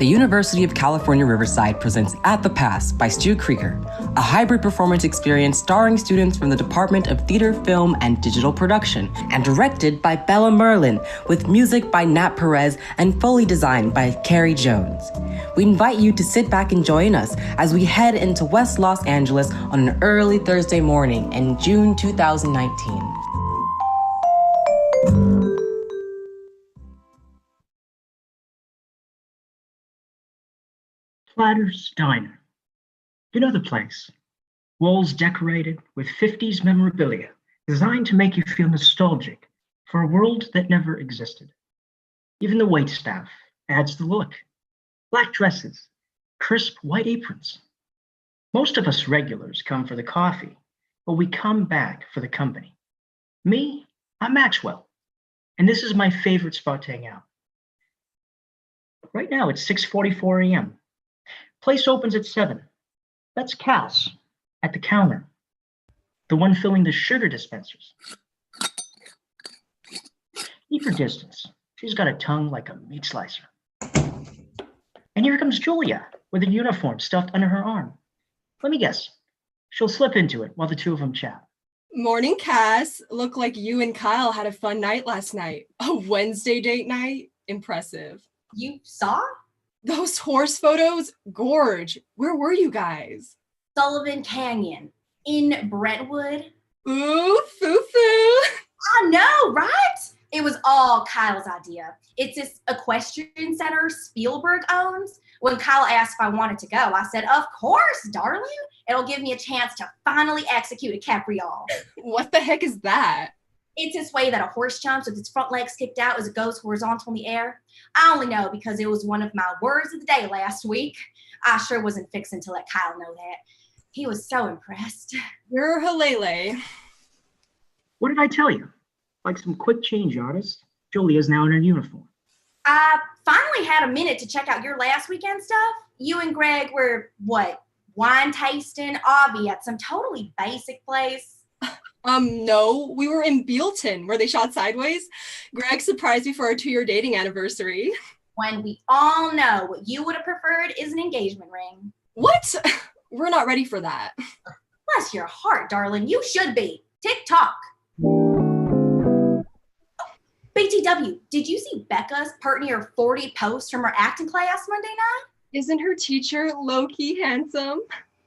the University of California, Riverside presents At the Pass by Stu Krieger, a hybrid performance experience starring students from the Department of Theater, Film, and Digital Production, and directed by Bella Merlin, with music by Nat Perez and Foley design by Kerry Jones. We invite you to sit back and join us as we head into West Los Angeles on an early Thursday morning in June 2019. Platter's Diner. You know the place. Walls decorated with 50s memorabilia, designed to make you feel nostalgic for a world that never existed. Even the waitstaff adds the look. Black dresses, crisp white aprons. Most of us regulars come for the coffee, but we come back for the company. Me, I'm Maxwell, and this is my favorite spot to hang out. Right now it's 6:44 a.m. Place opens at 7. That's Cass at the counter, the one filling the sugar dispensers. Keep her distance. She's got a tongue like a meat slicer. And here comes Julia with a uniform stuffed under her arm. Let me guess. She'll slip into it while the two of them chat. Morning, Cass. Look like you and Kyle had a fun night last night. A Wednesday date night? Impressive. You saw? Those horse photos? Gorge. Where were you guys? Sullivan Canyon in Brentwood. Ooh, foo-foo. I know, right? It was all Kyle's idea. It's this equestrian center Spielberg owns. When Kyle asked if I wanted to go, I said, of course, darling. It'll give me a chance to finally execute a capriole. What the heck is that? It's this way that a horse jumps with its front legs kicked out as it goes horizontal in the air. I only know because it was one of my words of the day last week. I sure wasn't fixing to let Kyle know that. He was so impressed. You're Halele. What did I tell you? Like some quick change artist, Julia's now in her uniform. I finally had a minute to check out your last weekend stuff. You and Greg were, wine tasting, obby at some totally basic place. No, we were in Bealton where they shot Sideways. Greg surprised me for our 2-year dating anniversary. When we all know what you would have preferred is an engagement ring. What? We're not ready for that. Bless your heart, darling. You should be. Tick-tock. BTW, did you see Becca's pertney or 40 post from her acting class Monday night? Isn't her teacher low-key handsome?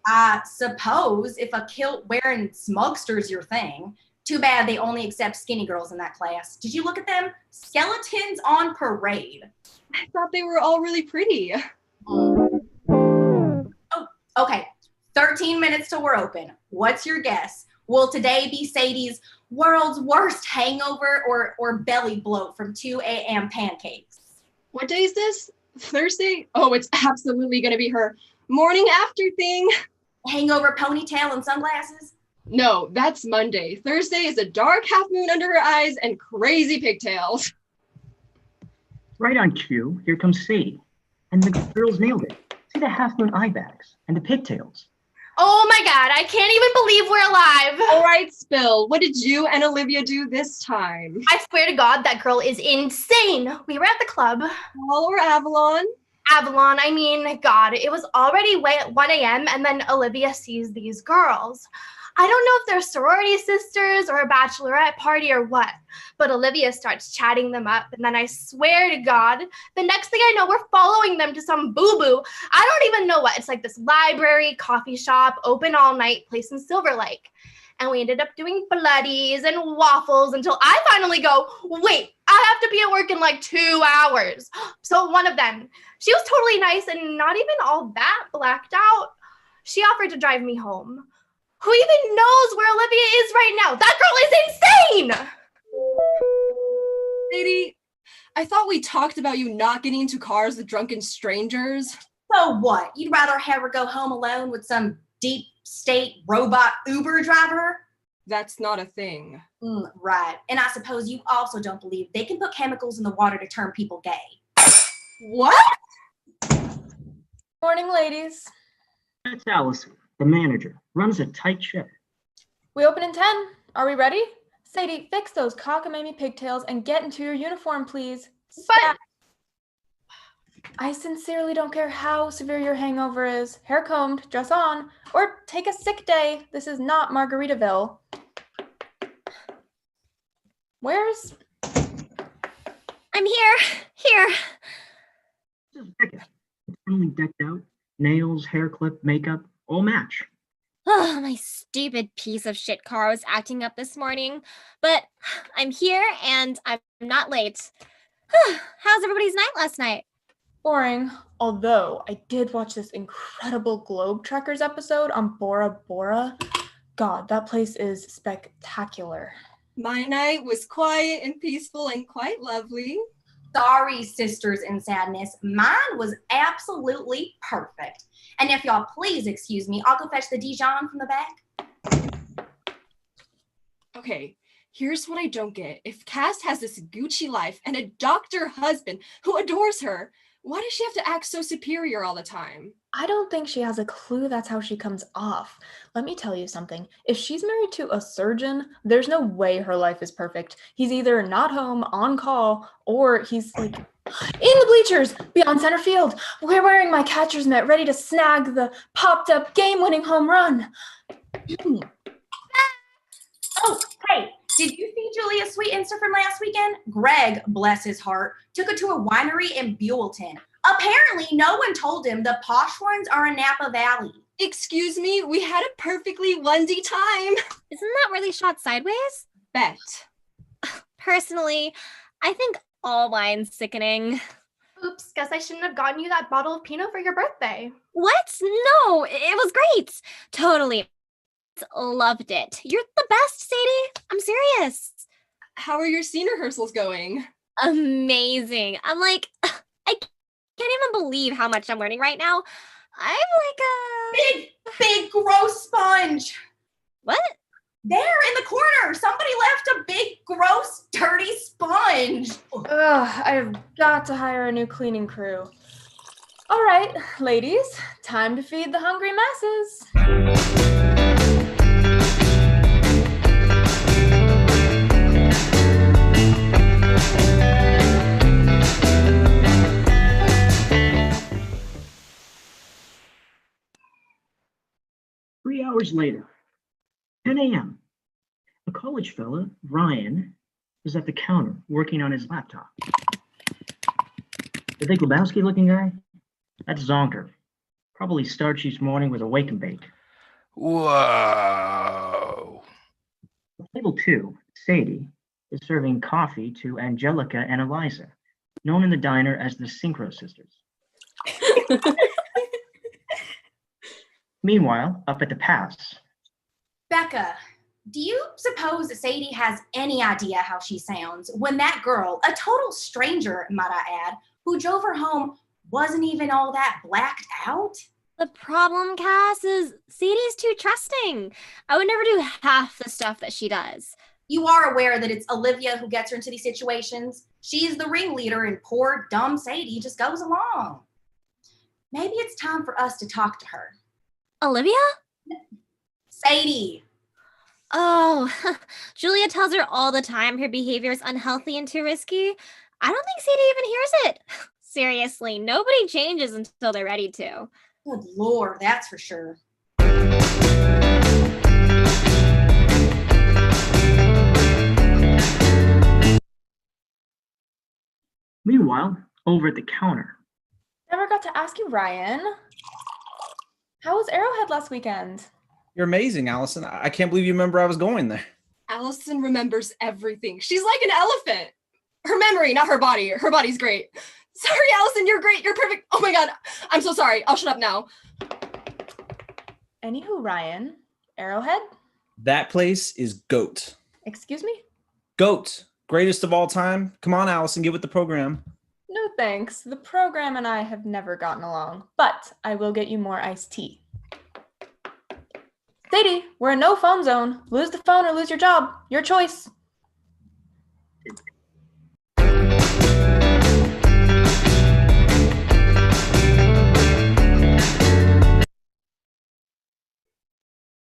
I suppose if a kilt-wearing smugster's your thing. Too bad they only accept skinny girls in that class. Did you look at them? Skeletons on parade. I thought they were all really pretty. Oh, okay. 13 minutes till we're open. What's your guess? Will today be Sadie's world's worst hangover or belly bloat from 2 a.m. pancakes? What day is this? Thursday? Oh, it's absolutely going to be her morning after thing. Hangover ponytail and sunglasses? No, that's Monday. Thursday is a dark half moon under her eyes and crazy pigtails. Right on cue, here comes Sadie. And the girls nailed it. See the half moon eye bags and the pigtails. Oh my God, I can't even believe we're alive. All right, Spill, what did you and Olivia do this time? I swear to God, that girl is insane. We were at the club. Paul or Avalon? Avalon, I mean, God, it was already 1 a.m. and then Olivia sees these girls. I don't know if they're sorority sisters or a bachelorette party or what, but Olivia starts chatting them up, and then I swear to God, the next thing I know, we're following them to some boo-boo. I don't even know what. It's like this library, coffee shop, open all night place in Silver Lake. And we ended up doing bloodies and waffles until I finally go, wait, I have to be at work in like 2 hours. So one of them, she was totally nice and not even all that blacked out. She offered to drive me home. Who even knows where Olivia is right now? That girl is insane! Sadie, I thought we talked about you not getting into cars with drunken strangers. So what? You'd rather have her go home alone with some deep state robot Uber driver? That's not a thing. Right. And I suppose you also don't believe they can put chemicals in the water to turn people gay. What? Morning, ladies. That's Allison, the manager, runs a tight ship. We open in 10. Are we ready? Sadie, fix those cockamamie pigtails and get into your uniform, please. But I sincerely don't care how severe your hangover is. Hair combed, dress on, or take a sick day. This is not Margaritaville. Where's... I'm here. Here. This is Becca. It's finally decked out. Nails, hair clip, makeup, all match. Oh, my stupid piece of shit car was acting up this morning. But I'm here and I'm not late. How's everybody's night last night? Boring, although I did watch this incredible Globe Trekkers episode on Bora Bora. God, that place is spectacular. My night was quiet and peaceful and quite lovely. Sorry, sisters in sadness. Mine was absolutely perfect. And if y'all please excuse me, I'll go fetch the Dijon from the back. Okay, here's what I don't get. If Cass has this Gucci life and a doctor husband who adores her, why does she have to act so superior all the time? I don't think she has a clue that's how she comes off. Let me tell you something. If she's married to a surgeon, there's no way her life is perfect. He's either not home, on call, or he's like in the bleachers beyond center field. We're wearing my catcher's mitt, ready to snag the popped up game-winning home run. Oh, hey, did you see Julia's sweet Insta from last weekend? Greg, bless his heart, took her to a winery in Buellton. Apparently, no one told him the posh ones are in Napa Valley. Excuse me, we had a perfectly onesie time. Isn't that really shot sideways? Bet. Personally, I think all wine's sickening. Oops, guess I shouldn't have gotten you that bottle of Pinot for your birthday. What? No, it was great. Totally. Loved it. You're the best, Sadie. I'm serious. How are your scene rehearsals going? Amazing. I'm like, I can't even believe how much I'm learning right now. I'm like a... Big, gross sponge. What? There in the corner, somebody left a big, gross, dirty sponge. Ugh, I've got to hire a new cleaning crew. All right, ladies, time to feed the hungry masses. 3 hours later, 10 a.m., a college fella, Ryan, is at the counter working on his laptop. The big Lebowski-looking guy? That's Zonker. Probably starts each morning with a wake and bake. Whoa. Table 2, Sadie, is serving coffee to Angelica and Eliza, known in the diner as the Synchro Sisters. Meanwhile, up at the pass, Becca, do you suppose Sadie has any idea how she sounds when that girl, a total stranger, might I add, who drove her home wasn't even all that blacked out? The problem, Cass, is Sadie's too trusting. I would never do half the stuff that she does. You are aware that it's Olivia who gets her into these situations. She's the ringleader and poor, dumb Sadie just goes along. Maybe it's time for us to talk to her. Olivia? Sadie. Oh, Julia tells her all the time her behavior is unhealthy and too risky. I don't think Sadie even hears it. Seriously, nobody changes until they're ready to. Good Lord, that's for sure. Meanwhile, over at the counter, Never got to ask you, Ryan. How was Arrowhead last weekend? You're amazing, Allison. I can't believe you remember I was going there. Allison remembers everything. She's like an elephant. Her memory, not her body. Her body's great. Sorry, Allison, you're great. You're perfect. Oh my God. I'm so sorry. I'll shut up now. Anywho, Ryan, Arrowhead? That place is GOAT. Excuse me? GOAT. Greatest of all time. Come on, Allison, get with the program. No thanks. The program and I have never gotten along, but I will get you more iced tea. Sadie, we're in no phone zone. Lose the phone or lose your job. Your choice.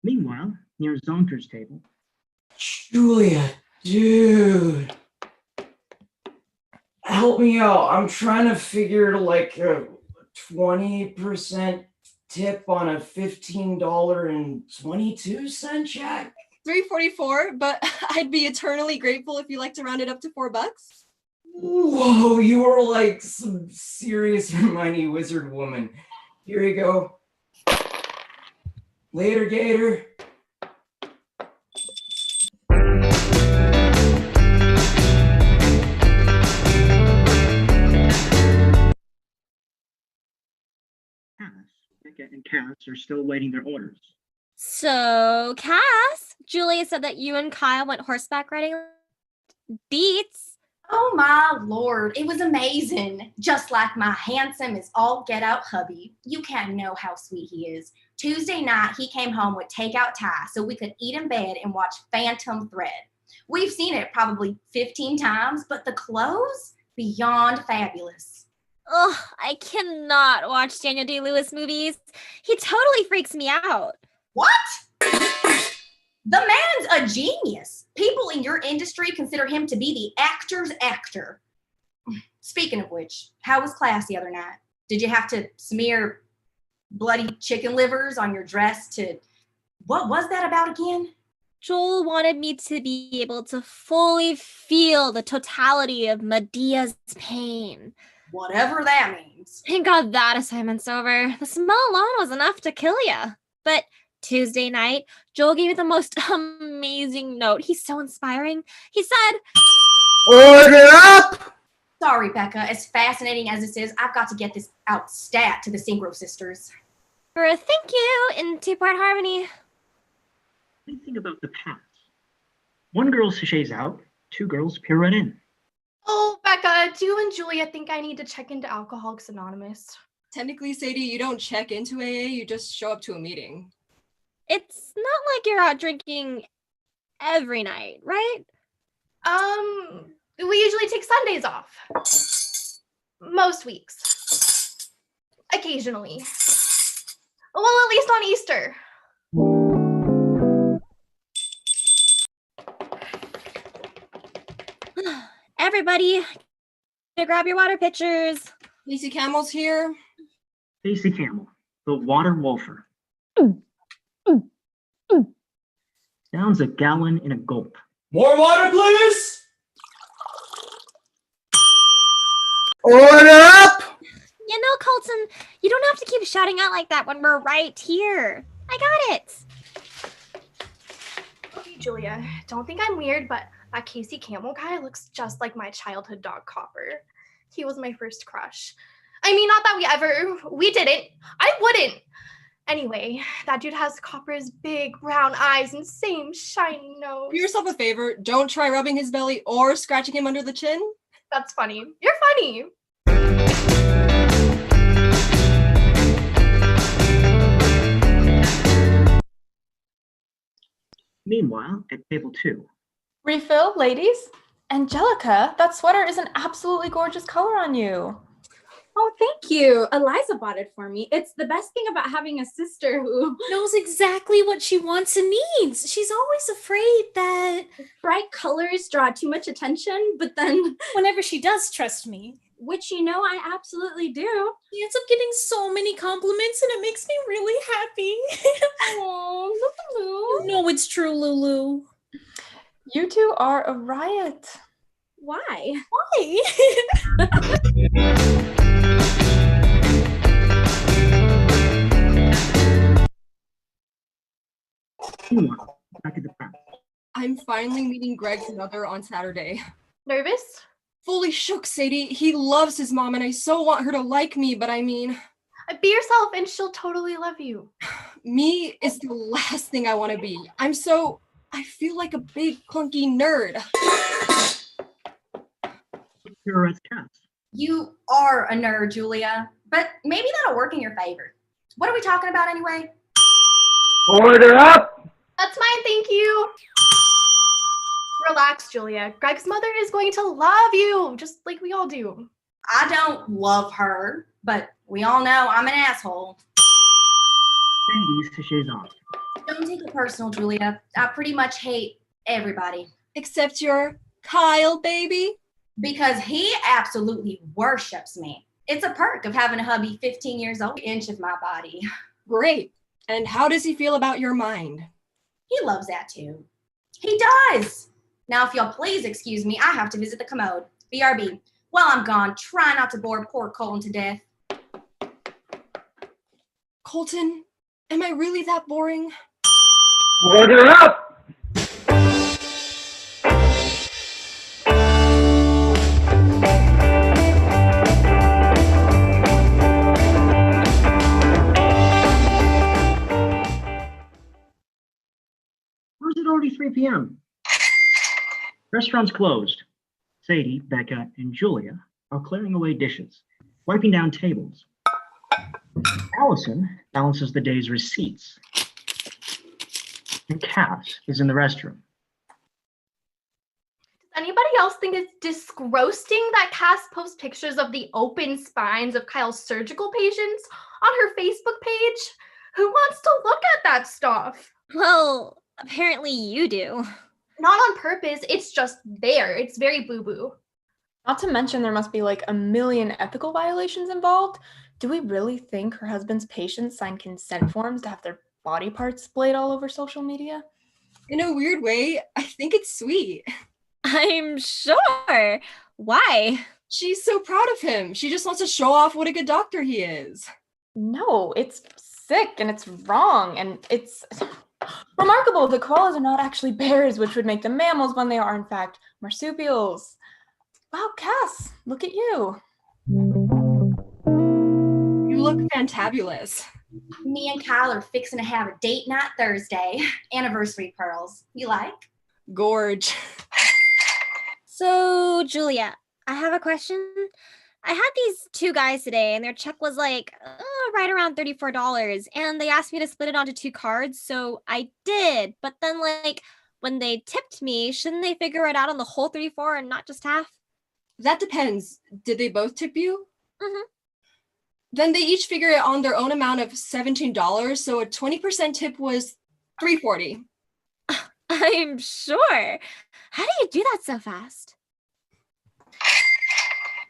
meanwhile, near Zonker's table, Julia, dude. help me out. I'm trying to figure like a 20% tip on a $15.22 check. $3.44, but I'd be eternally grateful if you like to round it up to $4. Whoa, you are like some serious Hermione wizard woman. Here you go. Later, Gator. Becca and Cass are still awaiting their orders. So, Cass, Julia said that you and Kyle went horseback riding. Beats. Oh my lord, it was amazing. Just like my handsome as all get out hubby. You can't know how sweet he is. Tuesday night, he came home with takeout Thai so we could eat in bed and watch Phantom Thread. We've seen it probably 15 times, but the clothes, beyond fabulous. Ugh, I cannot watch Daniel Day-Lewis movies. He totally freaks me out. What? The man's a genius. People in your industry consider him to be the actor's actor. Speaking of which, how was class the other night? Did you have to smear bloody chicken livers on your dress to... What was that about again? Joel wanted me to be able to fully feel the totality of Medea's pain. Whatever that means. Thank God that assignment's over. The smell alone was enough to kill ya. But Tuesday night, Joel gave me the most amazing note. He's so inspiring. He said, "Order up!" Sorry, Becca. As fascinating as this is, I've got to get this out stat to the Synchro sisters. For a thank you in two-part harmony. Anything about the past? One girl sashays out, two girls pirouette in. Oh, Becca, do you and Julia think I need to check into Alcoholics Anonymous? Technically, Sadie, you don't check into AA, you just show up to a meeting. It's not like you're out drinking every night, right? We usually take Sundays off. Most weeks. Occasionally. Well, at least on Easter. Everybody, grab your water pitchers. Lacey Camel's here. Stacy Camel, the water wolfer. Sounds a gallon in a gulp. More water, please. Order up! You know, Colton, you don't have to keep shouting out like that when we're right here. I got it. Okay, Julia, don't think I'm weird, but that Casey Camel guy looks just like my childhood dog, Copper. He was my first crush. I mean, not that we didn't. I wouldn't. Anyway, that dude has Copper's big brown eyes and same shiny nose. Do yourself a favor, don't try rubbing his belly or scratching him under the chin. That's funny. You're funny. Meanwhile, at table 2. Refill, ladies. Angelica, that sweater is an absolutely gorgeous color on you. Oh, thank you. Eliza bought it for me. It's the best thing about having a sister who knows exactly what she wants and needs. She's always afraid that bright colors draw too much attention, but then whenever she does, trust me. Which you know I absolutely do. She ends up getting so many compliments and it makes me really happy. Oh, Lulu. No, it's true, Lulu. You two are a riot. Why? Back at the past. I'm finally meeting Greg's mother on Saturday. Nervous? Fully shook, Sadie. He loves his mom and I so want her to like me, but I mean... Be yourself and she'll totally love you. Me is the last thing I want to be. I feel like a big clunky nerd. Pirouette's cats. You are a nerd, Julia, but maybe that'll work in your favor. What are we talking about anyway? Order up! That's mine, thank you. Relax, Julia. Greg's mother is going to love you, just like we all do. I don't love her, but we all know I'm an asshole. Sadie sashays off. Don't take it personal, Julia. I pretty much hate everybody. Except your Kyle, baby. Because he absolutely worships me. It's a perk of having a hubby 15 years old, inch of my body. Great. And how does he feel about your mind? He loves that too. He does. Now, if you'll please excuse me, I have to visit the commode. BRB. While I'm gone, try not to bore poor Colton to death. Colton, am I really that boring? Order up! Or is it already 3 p.m.? Restaurant's closed. Sadie, Becca, and Julia are clearing away dishes, wiping down tables. Allison balances the day's receipts. And Cass is in the restroom. Does anybody else think it's disgrossing that Cass posts pictures of the open spines of Kyle's surgical patients on her Facebook page? Who wants to look at that stuff? Well, apparently you do. Not on purpose, it's just there. It's very boo-boo. Not to mention there must be like a million ethical violations involved. Do we really think her husband's patients sign consent forms to have their body parts displayed all over social media? In a weird way, I think it's sweet. I'm sure. Why? She's so proud of him. She just wants to show off what a good doctor he is. No, it's sick and it's wrong and it's remarkable that koalas are not actually bears, which would make them mammals when they are in fact marsupials. Wow, Cass, look at you. You look fantabulous. Me and Kyle are fixing to have a date night Thursday. Anniversary pearls. You like? Gorge. So, Julia, I have a question. I had these two guys today, and their check was like right around $34, and they asked me to split it onto 2 cards, so I did. But then, like, when they tipped me, shouldn't they figure it out on the whole 34 and not just half? That depends. Did they both tip you? Mm-hmm. Then they each figure it on their own amount of $17, so a 20% tip was $3.40. I'm sure. How do you do that so fast?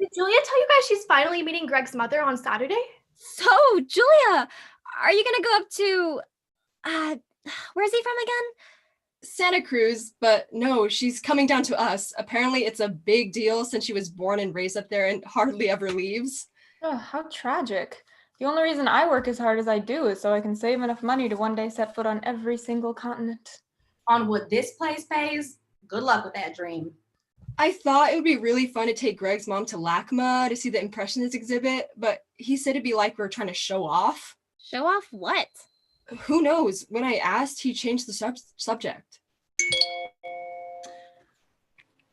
Did Julia tell you guys she's finally meeting Greg's mother on Saturday? So, Julia, are you gonna go up to, where's he from again? Santa Cruz, but no, she's coming down to us. Apparently it's a big deal since she was born and raised up there and hardly ever leaves. Oh, how tragic. The only reason I work as hard as I do is so I can save enough money to one day set foot on every single continent. On what this place pays? Good luck with that dream. I thought it would be really fun to take Greg's mom to LACMA to see the Impressionist exhibit, but he said it'd be like we were trying to show off. Show off what? Who knows? When I asked, he changed the subject.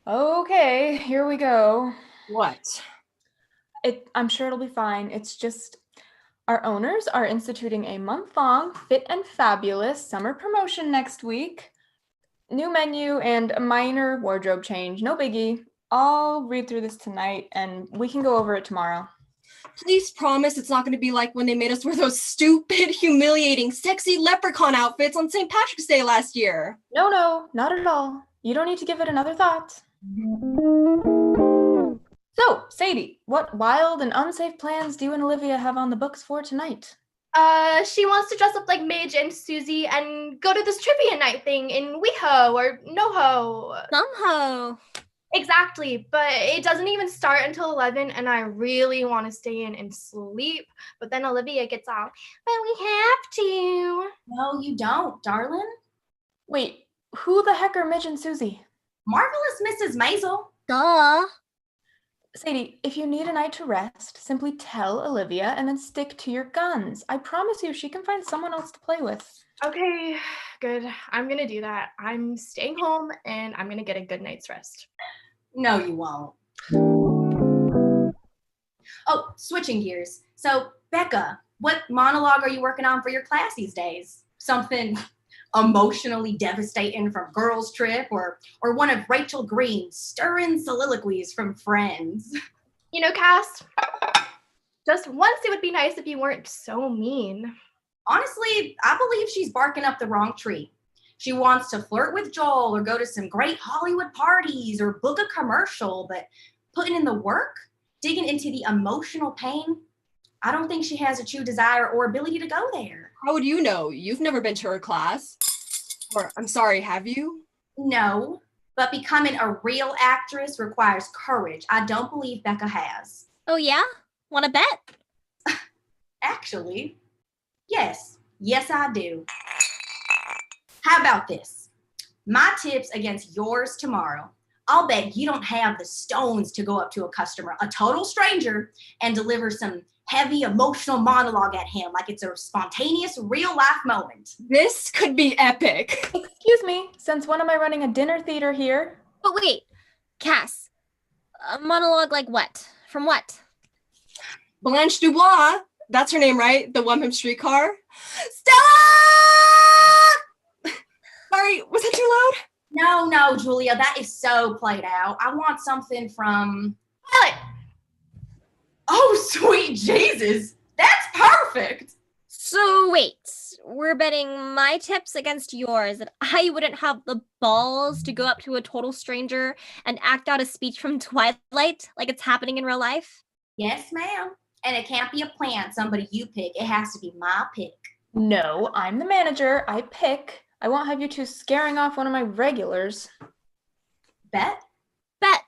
Okay, here we go. What? I'm sure it'll be fine. It's just our owners are instituting a month-long Fit and Fabulous summer promotion next week. New menu and a minor wardrobe change. No biggie. I'll read through this tonight and we can go over it tomorrow. Please promise it's not going to be like when they made us wear those stupid, humiliating, sexy leprechaun outfits on St. Patrick's Day last year. No, not at all. You don't need to give it another thought. So, Sadie, what wild and unsafe plans do you and Olivia have on the books for tonight? She wants to dress up like Midge and Susie and go to this trivia night thing in WeHo or NoHo. Somehow. Exactly, but it doesn't even start until 11 and I really want to stay in and sleep. But then Olivia gets all, but we have to. No, you don't, darling. Wait, who the heck are Midge and Susie? Marvelous Mrs. Maisel. Duh. Sadie, if you need a night to rest, simply tell Olivia and then stick to your guns. I promise you she can find someone else to play with. Okay, good. I'm gonna do that. I'm staying home and I'm gonna get a good night's rest. No, you won't. Oh, switching gears. So, Becca, what monologue are you working on for your class these days? Something emotionally devastating from Girls Trip or one of Rachel Green's stirring soliloquies from Friends? You know, Cass, just once it would be nice if you weren't so mean. Honestly, I believe she's barking up the wrong tree. She wants to flirt with Joel or go to some great Hollywood parties or book a commercial, but putting in the work, digging into the emotional pain. I don't think she has a true desire or ability to go there. How would you know? You've never been to her class. Or, I'm sorry, have you? No, but becoming a real actress requires courage. I don't believe Becca has. Oh, yeah? Want to bet? Actually, yes. Yes, I do. How about this? My tips against yours tomorrow. I'll bet you don't have the stones to go up to a customer, a total stranger, and deliver some heavy emotional monologue at him like it's a spontaneous real life moment. This could be epic. Excuse me, since when am I running a dinner theater here? But wait, Cass, a monologue like what? From what? Blanche Dubois. That's her name, right? The one from Streetcar. Stella! Sorry, was that too loud? No, Julia, that is so played out. I want something from Hyatt. Oh, sweet Jesus. That's perfect. So wait, we're betting my tips against yours that I wouldn't have the balls to go up to a total stranger and act out a speech from Twilight like it's happening in real life? Yes, ma'am. And it can't be a plan, somebody you pick. It has to be my pick. No, I'm the manager. I pick. I won't have you two scaring off one of my regulars. Bet? Bet.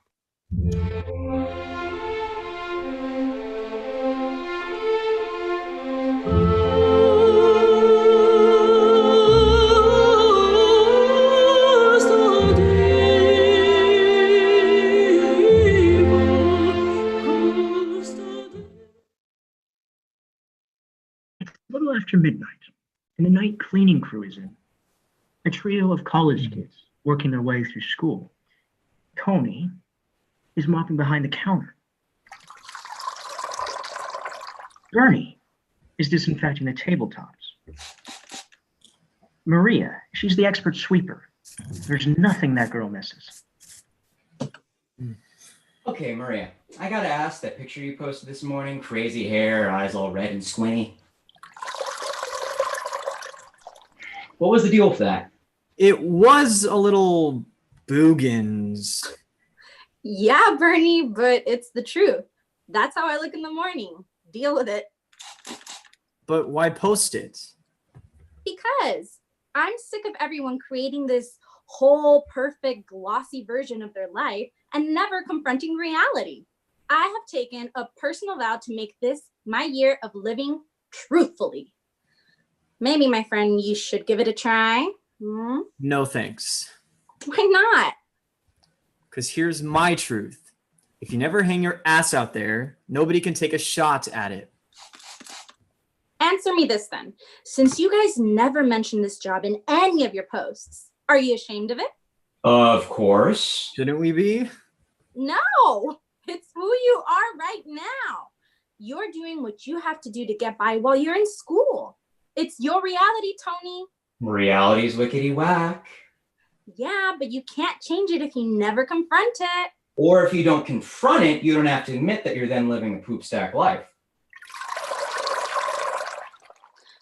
A little after midnight, and the night cleaning crew is in. A trio of college kids working their way through school. Tony is mopping behind the counter. Bernie is disinfecting the tabletops. Maria, she's the expert sweeper. There's nothing that girl misses. Okay, Maria, I gotta ask, that picture you posted this morning, crazy hair, eyes all red and squinty. What was the deal with that? It was a little boogans. Yeah, Bernie, but it's the truth. That's how I look in the morning. Deal with it. But why post it? Because I'm sick of everyone creating this whole perfect glossy version of their life and never confronting reality. I have taken a personal vow to make this my year of living truthfully. Maybe, my friend, you should give it a try. No thanks. Why not? Because here's my truth. If you never hang your ass out there, nobody can take a shot at it. Answer me this then. Since you guys never mentioned this job in any of your posts, are you ashamed of it? Of course. Shouldn't we be? No, it's who you are right now. You're doing what you have to do to get by while you're in school. It's your reality, Tony. Reality's wickety whack. Yeah, but you can't change it if you never confront it. Or if you don't confront it, you don't have to admit that you're then living a poop stack life.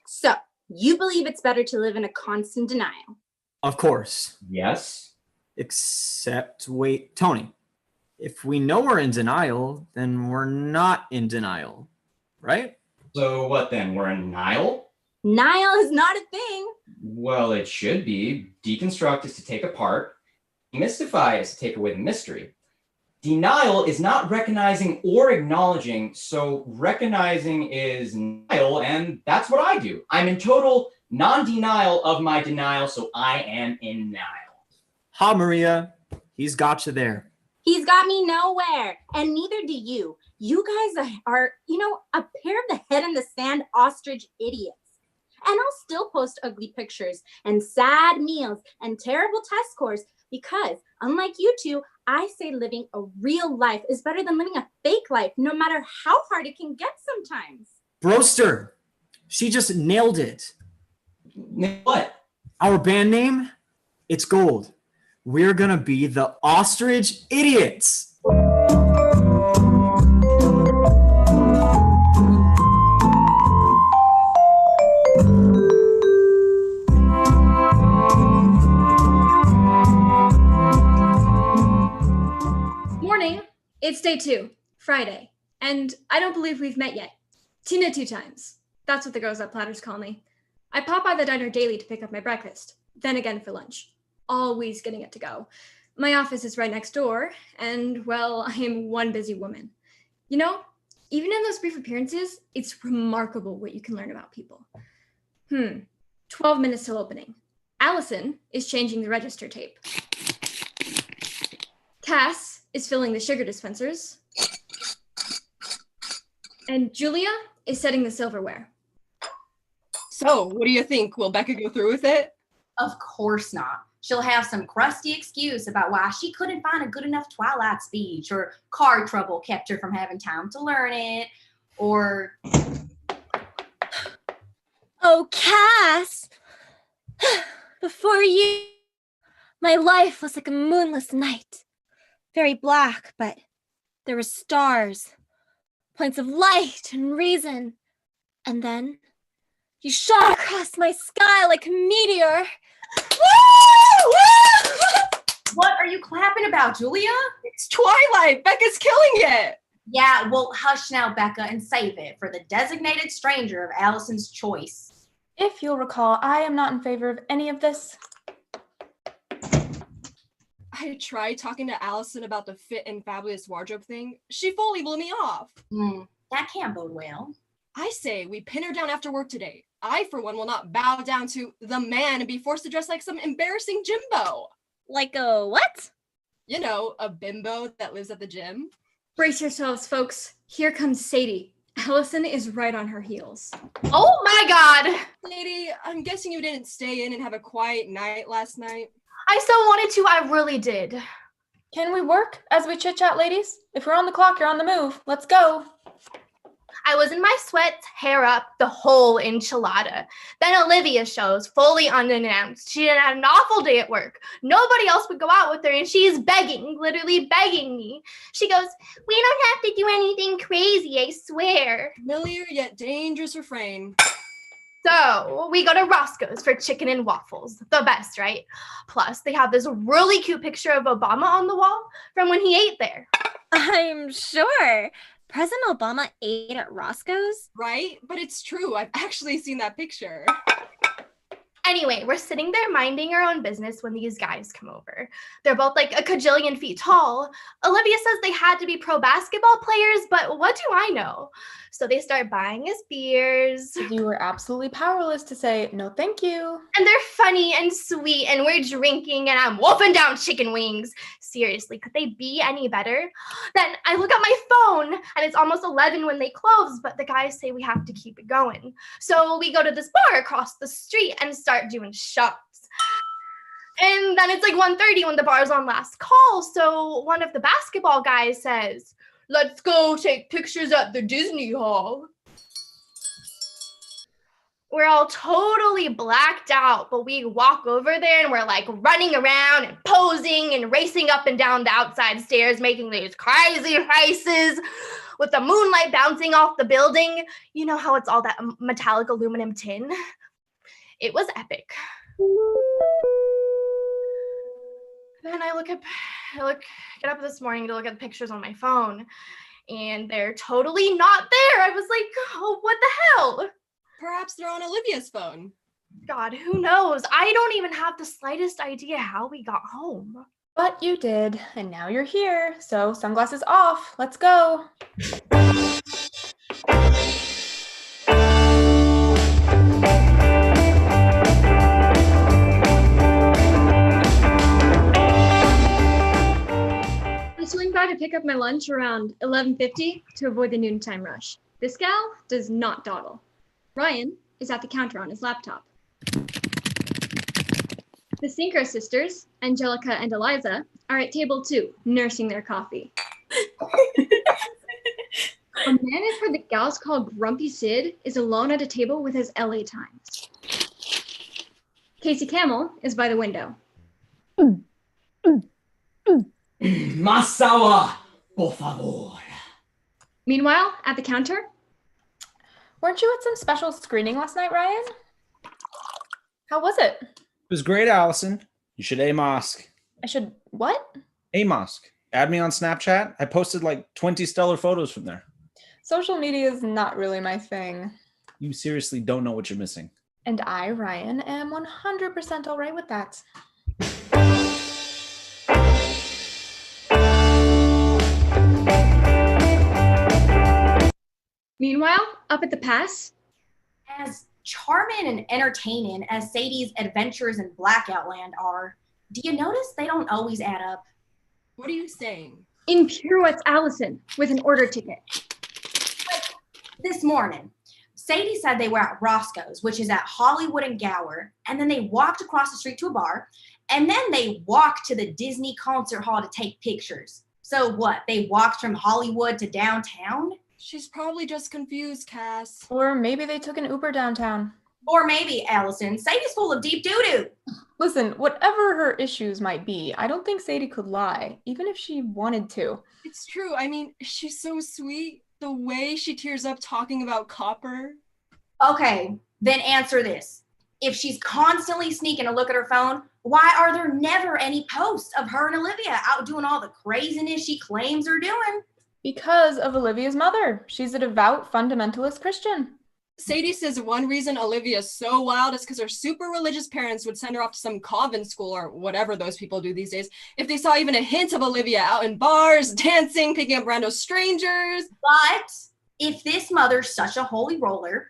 So, you believe it's better to live in a constant denial? Of course. Yes. Except, wait, Tony. If we know we're in denial, then we're not in denial, right? So what then? We're in denial? Denial is not a thing. Well, it should be. Deconstruct is to take apart. Demystify is to take away the mystery. Denial is not recognizing or acknowledging, so recognizing is denial, and that's what I do. I'm in total non-denial of my denial, so I am in denial. Ha, Maria. He's got you there. He's got me nowhere, and neither do you. You guys are, a pair of the head in the sand ostrich idiots. And I'll still post ugly pictures and sad meals and terrible test scores because, unlike you two, I say living a real life is better than living a fake life, no matter how hard it can get sometimes. Broster, she just nailed it. What? Our band name? It's gold. We're gonna be the Ostrich Idiots. Morning. It's day Day 2, Friday. And I don't believe we've met yet. Tina 2 times. That's what the girls at Platters call me. I pop by the diner daily to pick up my breakfast, then again for lunch. Always getting it to go. My office is right next door, and, well, I am one busy woman. You know, even in those brief appearances, it's remarkable what you can learn about people. 12 minutes till opening. Allison is changing the register tape. Cass is filling the sugar dispensers. And Julia is setting the silverware. So, what do you think? Will Becca go through with it? Of course not. She'll have some crusty excuse about why she couldn't find a good enough Twilight speech, or car trouble kept her from having time to learn it, or... Oh, Cass! Before you, my life was like a moonless night. Very black, but there were stars, points of light and reason. And then you shot across my sky like a meteor. What are you clapping about, Julia? It's Twilight. Becca's killing it. Yeah, well, hush now, Becca, and save it for the designated stranger of Allison's choice. If you'll recall, I am not in favor of any of this. I tried talking to Allison about the fit and fabulous wardrobe thing. She fully blew me off. That can't bode well. I say we pin her down after work today. I, for one, will not bow down to the man and be forced to dress like some embarrassing Jimbo. Like a what? You know, a bimbo that lives at the gym. Brace yourselves, folks. Here comes Sadie. Allison is right on her heels. Oh my God! Sadie, I'm guessing you didn't stay in and have a quiet night last night. I so wanted to, I really did. Can we work as we chit-chat, ladies? If we're on the clock, you're on the move. Let's go. I was in my sweats, hair up, the whole enchilada. Then Olivia shows, fully unannounced. She didn't have an awful day at work. Nobody else would go out with her, and she's begging, literally begging me. She goes, "We don't have to do anything crazy, I swear." Familiar yet dangerous refrain. So we go to Roscoe's for chicken and waffles. The best, right? Plus, they have this really cute picture of Obama on the wall from when he ate there. I'm sure. President Obama ate at Roscoe's? Right? But it's true. I've actually seen that picture. Anyway, we're sitting there minding our own business when these guys come over. They're both like a cajillion feet tall. Olivia says they had to be pro basketball players, but what do I know? So they start buying us beers. You were absolutely powerless to say, no thank you. And they're funny and sweet, and we're drinking, and I'm wolfing down chicken wings. Seriously, could they be any better? Then I look at my phone, and it's almost 11 when they close, but the guys say we have to keep it going. So we go to this bar across the street and start doing shots. And then it's like 1:30 when the bar's on last call, so one of the basketball guys says, "Let's go take pictures at the Disney Hall." We're all totally blacked out, but we walk over there and we're like running around and posing and racing up and down the outside stairs, making these crazy faces with the moonlight bouncing off the building. You know how it's all that metallic aluminum tin? It was epic. Then I get up this morning to look at the pictures on my phone, and they're totally not there. I was like, oh, what the hell? Perhaps they're on Olivia's phone. God, who knows? I don't even have the slightest idea how we got home. But you did, and now you're here. So sunglasses off. Let's go. I swing by to pick up my lunch around 11:50 to avoid the noontime rush. This gal does not dawdle. Ryan is at the counter on his laptop. The Sinker sisters, Angelica and Eliza, are at table 2, nursing their coffee. A man I've heard the gals call Grumpy Sid is alone at a table with his LA Times. Casey Camel is by the window. Masawa, por favor. Meanwhile, at the counter, weren't you at some special screening last night, Ryan? How was it? It was great, Allison. You should A-Mosque. I should what? A-Mosque. Add me on Snapchat. I posted like 20 stellar photos from there. Social media is not really my thing. You seriously don't know what you're missing. And I, Ryan, am 100% all right with that. Meanwhile, up at the pass, As charming and entertaining as Sadie's adventures in Blackout Land are, do you notice they don't always add up? What are you saying? in pirouettes Allison with an order ticket. This morning, Sadie said they were at Roscoe's, which is at Hollywood and Gower, and then they walked across the street to a bar, and then they walked to the Disney concert hall to take pictures. So what, they walked from Hollywood to downtown? She's probably just confused, Cass. Or maybe they took an Uber downtown. Or maybe, Allison, Sadie's full of deep doo-doo. Listen, whatever her issues might be, I don't think Sadie could lie, even if she wanted to. It's true. I mean, she's so sweet. The way she tears up talking about copper. Okay, then answer this. If she's constantly sneaking a look at her phone, why are there never any posts of her and Olivia out doing all the craziness she claims they're doing? Because of Olivia's mother. She's a devout fundamentalist Christian. Sadie says one reason Olivia's so wild is because her super religious parents would send her off to some convent school or whatever those people do these days if they saw even a hint of Olivia out in bars, dancing, picking up random strangers. But if this mother's such a holy roller,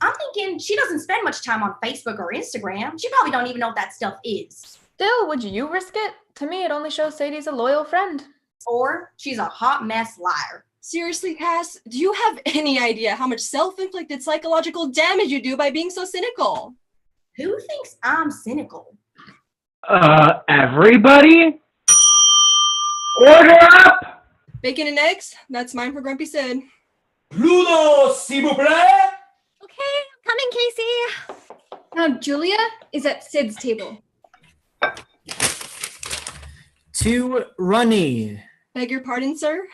I'm thinking she doesn't spend much time on Facebook or Instagram. She probably don't even know what that stuff is. Still, would you risk it? To me, it only shows Sadie's a loyal friend. Or she's a hot mess liar. Seriously, Cass, do you have any idea how much self-inflicted psychological damage you do by being so cynical? Who thinks I'm cynical? Everybody? Order up! Bacon and eggs? That's mine for Grumpy Sid. Pluto, s'il vous plaît! Okay, coming, Casey. Now Julia is at Sid's table. 2 runny. Beg your pardon, sir?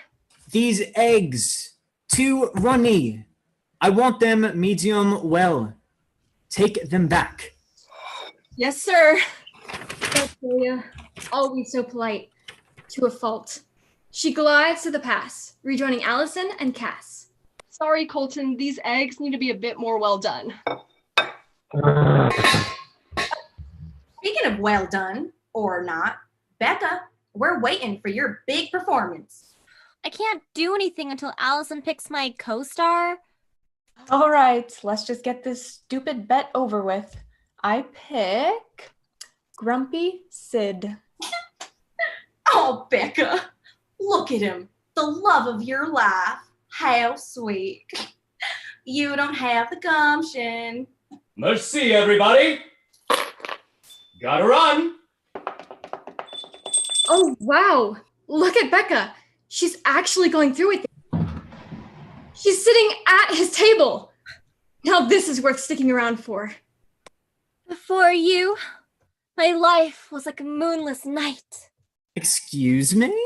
These eggs. 2 runny. I want them medium well. Take them back. Yes, sir. That's Julia, always so polite, to a fault. She glides to the pass, rejoining Allison and Cass. Sorry, Colton, these eggs need to be a bit more well done. Speaking of well done, or not, Becca, we're waiting for your big performance. I can't do anything until Allison picks my co-star. All right, let's just get this stupid bet over with. I pick Grumpy Sid. Oh, Becca, look at him. The love of your life. How sweet. You don't have the gumption. Merci, everybody. Gotta run. Oh, wow. Look at Becca. She's actually going through with it. She's sitting at his table. Now this is worth sticking around for. Before you, my life was like a moonless night. Excuse me?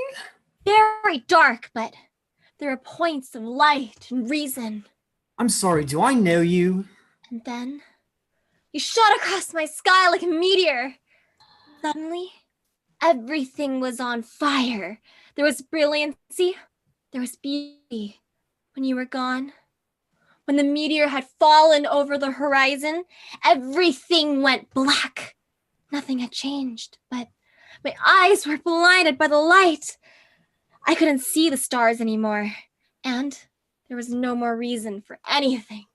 Very dark, but there are points of light and reason. I'm sorry, do I know you? And then you shot across my sky like a meteor. Suddenly, everything was on fire. There was brilliancy. There was beauty. When you were gone, when the meteor had fallen over the horizon, everything went black. Nothing had changed, but my eyes were blinded by the light. I couldn't see the stars anymore, and there was no more reason for anything.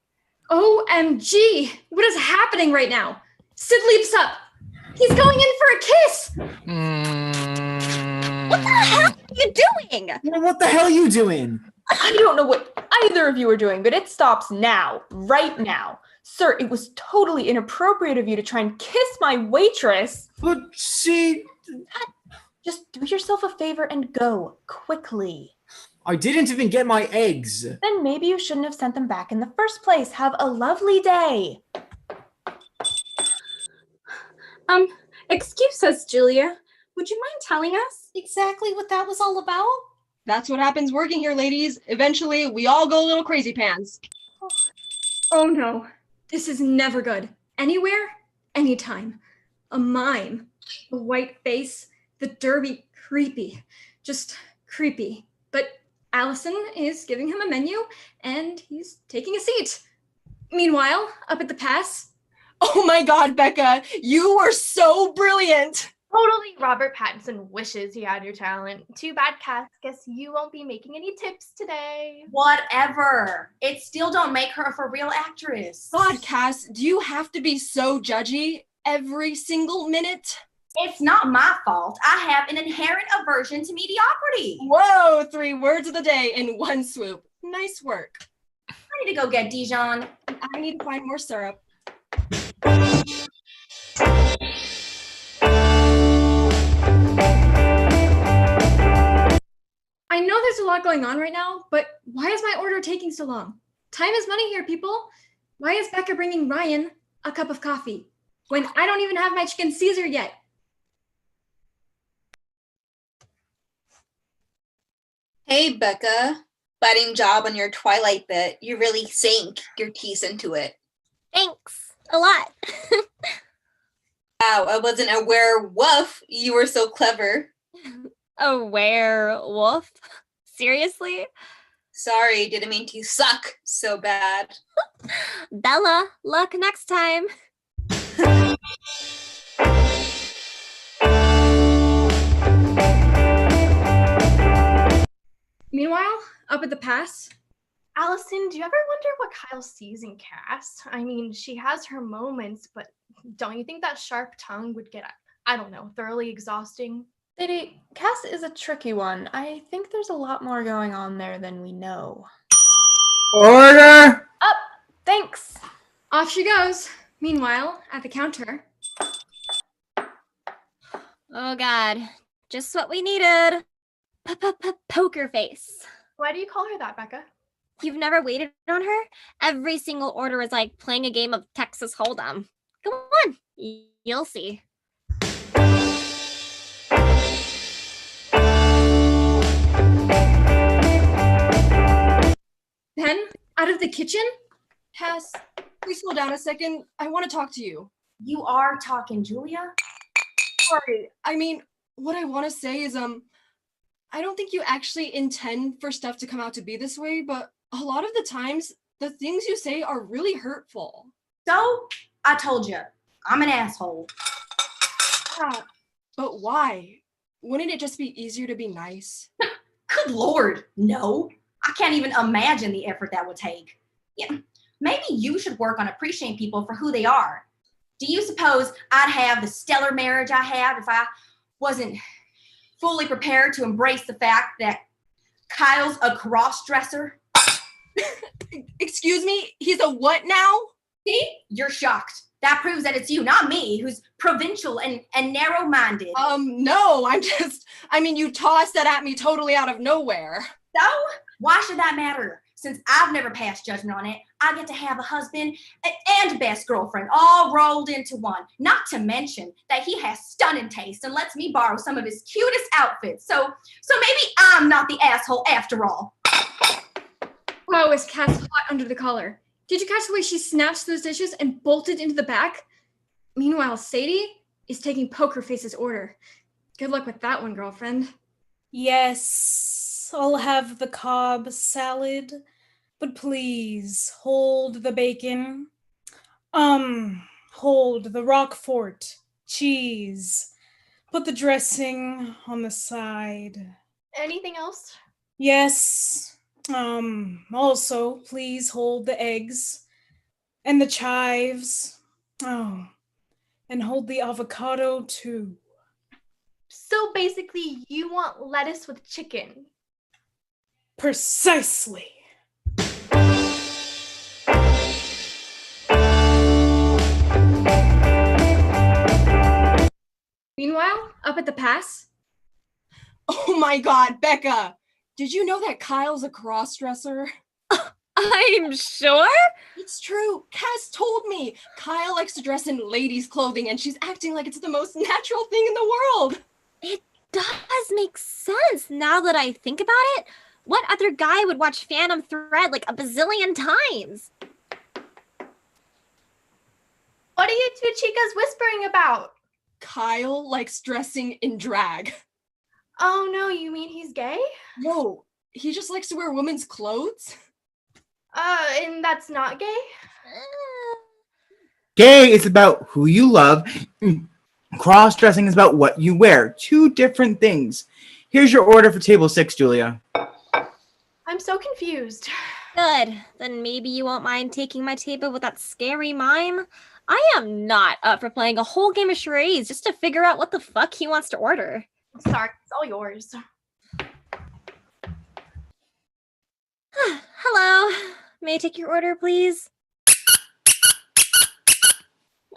OMG! What is happening right now? Sid leaps up. He's going in for a kiss! What the hell are you doing? What the hell are you doing? I don't know what either of you are doing, but it stops now, right now. Sir, it was totally inappropriate of you to try and kiss my waitress. But she... Just do yourself a favor and go, quickly. I didn't even get my eggs. Then maybe you shouldn't have sent them back in the first place. Have a lovely day. Excuse us, Julia. Would you mind telling us Exactly what that was all about? That's what happens working here, ladies. Eventually, we all go little crazy pants. Oh no, this is never good. Anywhere, anytime. A mime. The white face, the derby, creepy. Just creepy. But Allison is giving him a menu, and he's taking a seat. Meanwhile, up at the pass. Oh my God, Becca, you were so brilliant. Totally Robert Pattinson wishes he had your talent. Too bad, Cass. Guess you won't be making any tips today. Whatever. It still don't make her a for real actress. God, Cass, do you have to be so judgy every single minute? It's not my fault. I have an inherent aversion to mediocrity. Whoa, 3 words of the day in one swoop. Nice work. I need to go get Dijon. I need to find more syrup. I know there's a lot going on right now, but why is my order taking so long? Time is money here, people. Why is Becca bringing Ryan a cup of coffee when I don't even have my chicken Caesar yet? Hey, Becca. Budding job on your Twilight bit. You really sank your teeth into it. Thanks. A lot. Wow, I wasn't aware, woof, you were so clever. A werewolf? Seriously? Sorry, didn't mean to suck so bad. Bella, luck next time. Meanwhile, up at the pass. Allison, do you ever wonder what Kyle sees in Cass? I mean, she has her moments, but don't you think that sharp tongue would get, I don't know, thoroughly exhausting? Sadie, Cass is a tricky one. I think there's a lot more going on there than we know. Order! Up! Thanks! Off she goes. Meanwhile, at the counter. Oh God, just what we needed. Poker face. Why do you call her that, Becca? You've never waited on her? Every single order is like playing a game of Texas Hold'em. Come on, you'll see. Then, out of the kitchen? Cass, please slow down a second. I want to talk to you. You are talking, Julia? Sorry. I mean, what I want to say is, I don't think you actually intend for stuff to come out to be this way, but a lot of the times, the things you say are really hurtful. So, I told you, I'm an asshole. Yeah, but why? Wouldn't it just be easier to be nice? Good Lord, no. I can't even imagine the effort that would take. Yeah, maybe you should work on appreciating people for who they are. Do you suppose I'd have the stellar marriage I have if I wasn't fully prepared to embrace the fact that Kyle's a cross-dresser? Excuse me? He's a what now? See? You're shocked. That proves that it's you, not me, who's provincial and narrow-minded. No, you tossed that at me totally out of nowhere. So, why should that matter? Since I've never passed judgment on it, I get to have a husband and best girlfriend all rolled into one. Not to mention that he has stunning taste and lets me borrow some of his cutest outfits. So maybe I'm not the asshole after all. Wow, is Cass hot under the collar? Did you catch the way she snatched those dishes and bolted into the back? Meanwhile, Sadie is taking Poker Face's order. Good luck with that one, girlfriend. Yes, I'll have the Cobb salad, but please hold the bacon. Hold the Roquefort cheese. Put the dressing on the side. Anything else? Yes. Also, please hold the eggs and the chives. Oh, and hold the avocado too. So basically, you want lettuce with chicken. Precisely. Meanwhile, up at the pass. Oh my God, Becca! Did you know that Kyle's a cross-dresser? I'm sure. It's true. Cass told me. Kyle likes to dress in ladies' clothing and she's acting like it's the most natural thing in the world. It does make sense now that I think about it. What other guy would watch Phantom Thread like a bazillion times? What are you two chicas whispering about? Kyle likes dressing in drag. Oh no, you mean he's gay? No, he just likes to wear women's clothes. And that's not gay? Gay is about who you love. Cross-dressing is about what you wear. Two different things. Here's your order for table 6, Julia. I'm so confused. Good. Then maybe you won't mind taking my table with that scary mime? I am not up for playing a whole game of charades just to figure out what the fuck he wants to order. Sorry, it's all yours. Hello. May I take your order, please?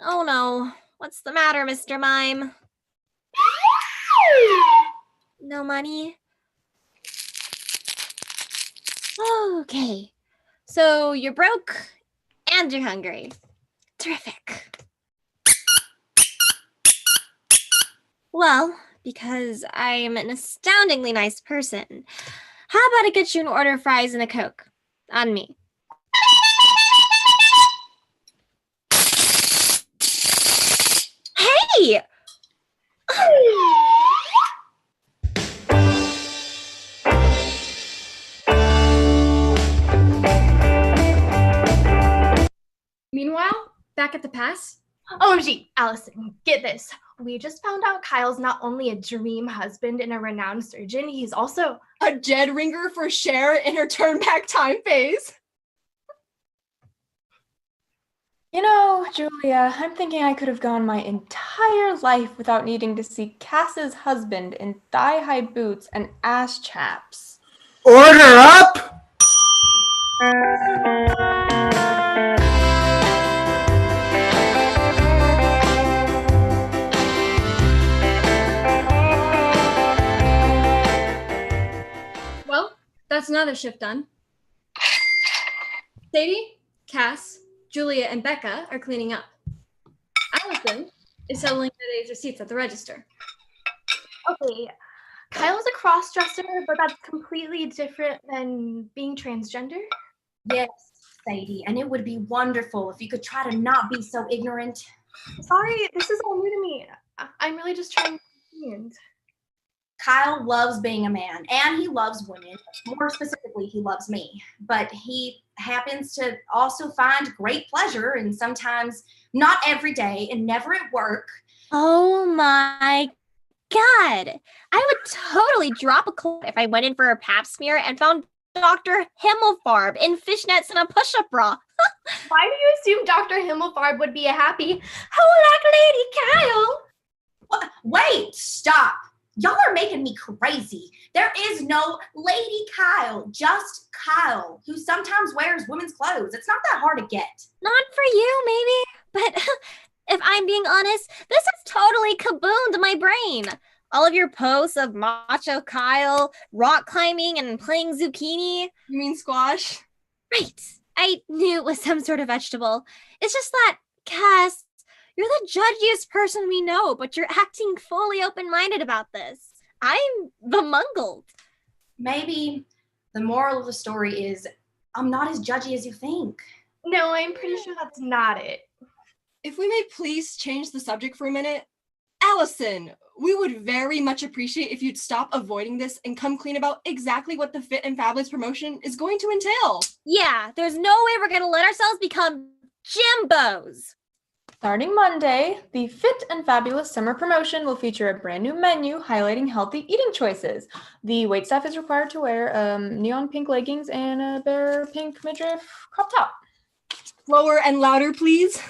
Oh no. What's the matter, Mr. Mime? No money? Okay. So you're broke and you're hungry. Terrific. Well, because I'm an astoundingly nice person, how about I get you an order of fries and a Coke? On me. Hey! Meanwhile, back at the pass. OMG, Allison, get this. We just found out Kyle's not only a dream husband and a renowned surgeon, he's also a dead ringer for Cher in her turn back time phase. You know, Julia, I'm thinking I could have gone my entire life without needing to see Cass's husband in thigh-high boots and ass chaps. Order up! Well, that's another shift done. Sadie, Cass, Julia, and Becca are cleaning up. Allison is settling today's receipts at the register. Okay. Kyle's a cross-dresser, but that's completely different than being transgender. Yes, Sadie, and it would be wonderful if you could try to not be so ignorant. Sorry, this is all new to me. I'm really just trying to understand. Kyle loves being a man, and he loves women. More specifically, he loves me. But he happens to also find great pleasure, and sometimes not every day, and never at work. Oh my God. I would totally drop a coin if I went in for a pap smear and found Dr. Himmelfarb in fishnets and a push-up bra. Why do you assume Dr. Himmelfarb would be a happy, oh, like Lady Kyle? What? Wait, stop. Y'all are making me crazy. There is no Lady Kyle, just Kyle, who sometimes wears women's clothes. It's not that hard to get. Not for you, maybe, but if I'm being honest, this has totally kabooned my brain. All of your posts of macho Kyle, rock climbing, and playing zucchini. You mean squash? Right. I knew it was some sort of vegetable. It's just that, Cass, you're the judgiest person we know, but you're acting fully open-minded about this. I'm bemungled. Maybe the moral of the story is I'm not as judgy as you think. No, I'm pretty sure that's not it. If we may please change the subject for a minute. Allison, we would very much appreciate if you'd stop avoiding this and come clean about exactly what the Fit and Fabulous promotion is going to entail. Yeah, there's no way we're going to let ourselves become Jimbos. Starting Monday, the Fit and Fabulous summer promotion will feature a brand new menu highlighting healthy eating choices. The waitstaff is required to wear neon pink leggings and a bare pink midriff crop top. Slower and louder, please.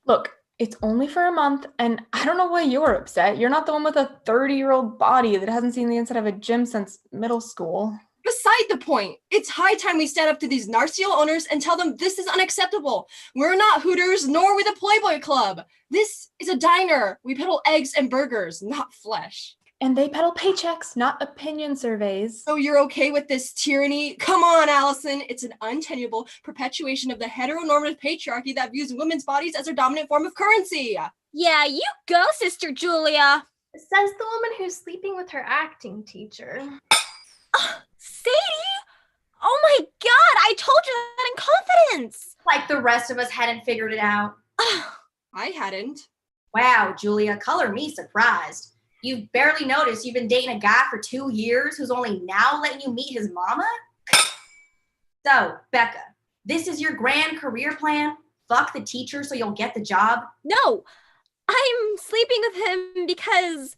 Look, it's only for a month, and I don't know why you're upset. You're not the one with a 30-year-old body that hasn't seen the inside of a gym since middle school. Beside the point, it's high time we stand up to these narciso owners and tell them this is unacceptable. We're not Hooters, nor are we the Playboy Club. This is a diner. We peddle eggs and burgers, not flesh. And they peddle paychecks, not opinion surveys. So you're okay with this tyranny? Come on, Allison. It's an untenable perpetuation of the heteronormative patriarchy that views women's bodies as their dominant form of currency. Yeah, you go, Sister Julia. Says the woman who's sleeping with her acting teacher. Sadie? Oh my God, I told you that in confidence. Like the rest of us hadn't figured it out. I hadn't. Wow, Julia, color me surprised. You've barely noticed you've been dating a guy for 2 years who's only now letting you meet his mama? So, Becca, this is your grand career plan? Fuck the teacher so you'll get the job? No, I'm sleeping with him because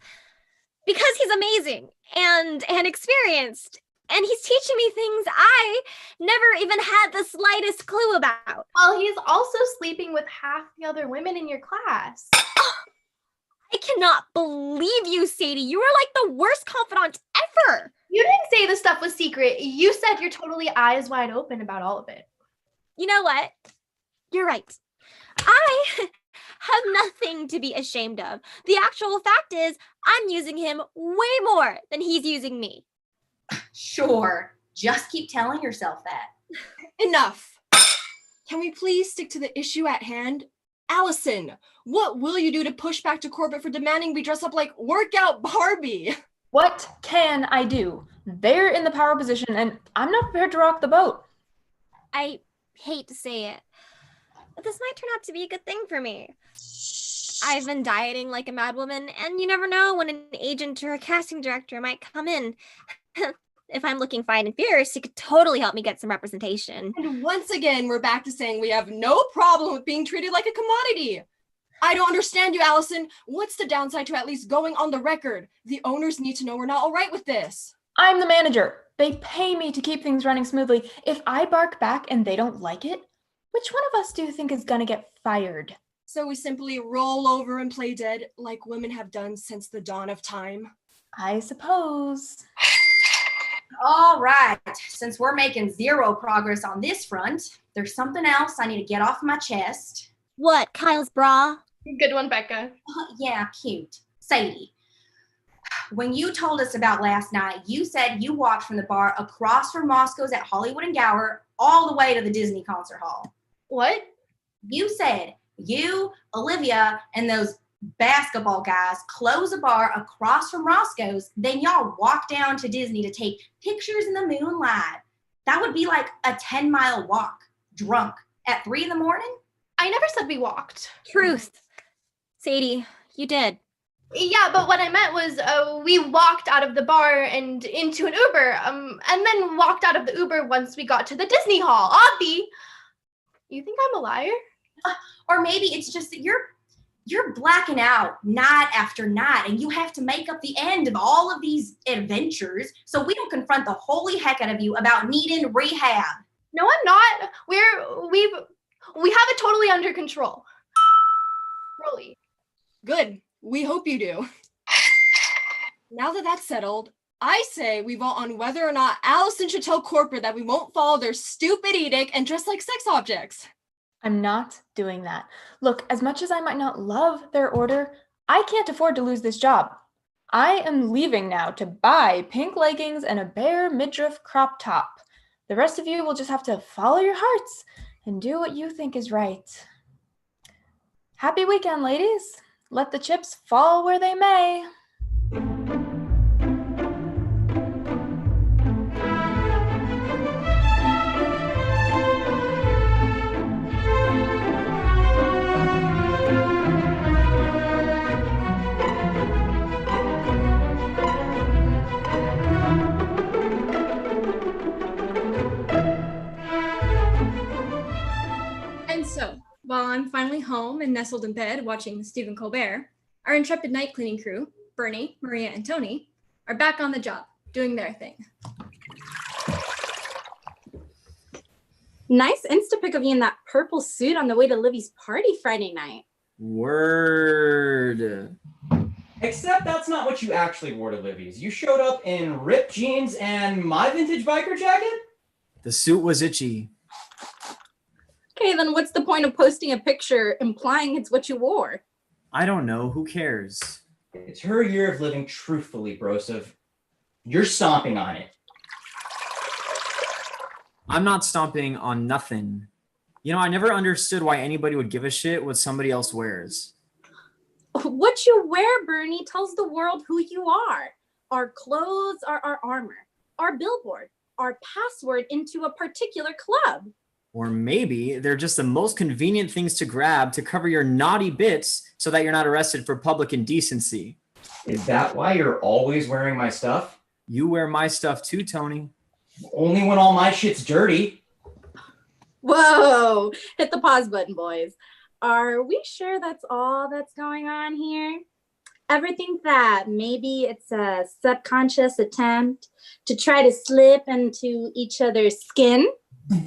he's amazing and experienced. And he's teaching me things I never even had the slightest clue about. Well, he's also sleeping with half the other women in your class. I cannot believe you, Sadie. You are like the worst confidant ever. You didn't say the stuff was secret. You said you're totally eyes wide open about all of it. You know what? You're right. I have nothing to be ashamed of. The actual fact is, I'm using him way more than he's using me. Sure. Just keep telling yourself that. Enough. Can we please stick to the issue at hand? Allison, what will you do to push back to corporate for demanding we dress up like workout Barbie? What can I do? They're in the power position and I'm not prepared to rock the boat. I hate to say it, but this might turn out to be a good thing for me. I've been dieting like a madwoman, and you never know when an agent or a casting director might come in. If I'm looking fine and fierce, he could totally help me get some representation. And once again, we're back to saying we have no problem with being treated like a commodity. I don't understand you, Allison. What's the downside to at least going on the record? The owners need to know we're not all right with this. I'm the manager. They pay me to keep things running smoothly. If I bark back and they don't like it, which one of us do you think is gonna get fired? So we simply roll over and play dead like women have done since the dawn of time? I suppose. All right, since we're making zero progress on this front, there's something else I need to get off my chest. What, Kyle's bra? Good one, Becca. Yeah, cute. Sadie, when you told us about last night, you said you walked from the bar across from Moscow's at Hollywood and Gower all the way to the Disney concert hall. What? You said you, Olivia, and those basketball guys close a bar across from Roscoe's, then y'all walk down to Disney to take pictures in the moonlight. That would be like a 10-mile walk, drunk, at 3 a.m. I never said we walked. Truth. Sadie, you did. Yeah, but what I meant was we walked out of the bar and into an Uber, and then walked out of the Uber once we got to the Disney Hall. Obvi. You think I'm a liar? Or maybe it's just that you're blacking out night after night, and you have to make up the end of all of these adventures so we don't confront the holy heck out of you about needing rehab. No, I'm not. We have it totally under control. Really. Good. We hope you do. Now that that's settled, I say we vote on whether or not Allison should tell corporate that we won't follow their stupid edict and dress like sex objects. I'm not doing that. Look, as much as I might not love their order, I can't afford to lose this job. I am leaving now to buy pink leggings and a bare midriff crop top. The rest of you will just have to follow your hearts and do what you think is right. Happy weekend, ladies. Let the chips fall where they may. And so, while I'm finally home and nestled in bed watching Stephen Colbert, our intrepid night cleaning crew, Bernie, Maria, and Tony, are back on the job, doing their thing. Nice Insta pic of you in that purple suit on the way to Livy's party Friday night. Word. Except that's not what you actually wore to Livy's. You showed up in ripped jeans and my vintage biker jacket? The suit was itchy. Okay, then what's the point of posting a picture implying it's what you wore? I don't know. Who cares? It's her year of living truthfully, Broseph. You're stomping on it. I'm not stomping on nothing. You know, I never understood why anybody would give a shit what somebody else wears. What you wear, Bernie, tells the world who you are. Our clothes are our armor, our billboard, our password into a particular club. Or maybe they're just the most convenient things to grab to cover your naughty bits so that you're not arrested for public indecency. Is that why you're always wearing my stuff? You wear my stuff too, Tony. Only when all my shit's dirty. Whoa, hit the pause button, boys. Are we sure that's all that's going on here? Ever think that maybe it's a subconscious attempt to try to slip into each other's skin?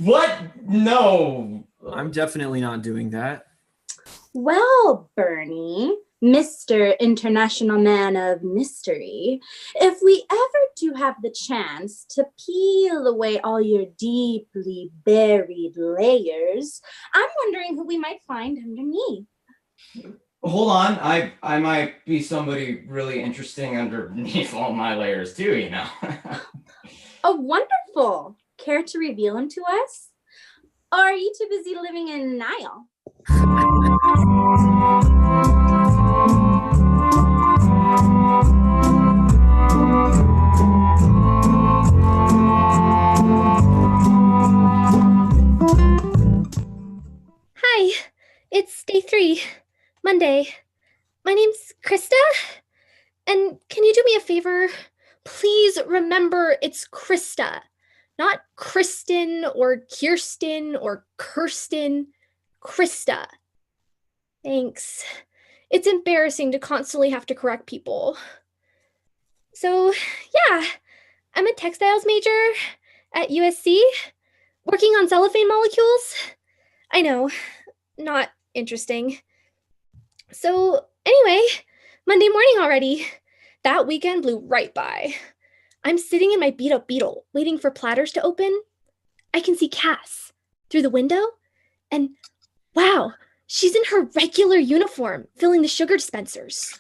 What? No. I'm definitely not doing that. Well, Bernie, Mr. International Man of Mystery, if we ever do have the chance to peel away all your deeply buried layers, I'm wondering who we might find underneath. Hold on, I might be somebody really interesting underneath all my layers too, you know. Oh, wonderful. Care to reveal him to us? Or are you too busy living in denial? Hi, it's day 3, Monday. My name's Krista, and can you do me a favor? Please remember it's Krista, not Kristen or Kirsten or Kirsten. Krista. Thanks. It's embarrassing to constantly have to correct people. So, yeah, I'm a textiles major at USC, working on cellophane molecules. I know, not interesting. So, anyway, Monday morning already. That weekend blew right by. I'm sitting in my beat-up Beetle, waiting for platters to open. I can see Cass through the window, and wow, she's in her regular uniform, filling the sugar dispensers.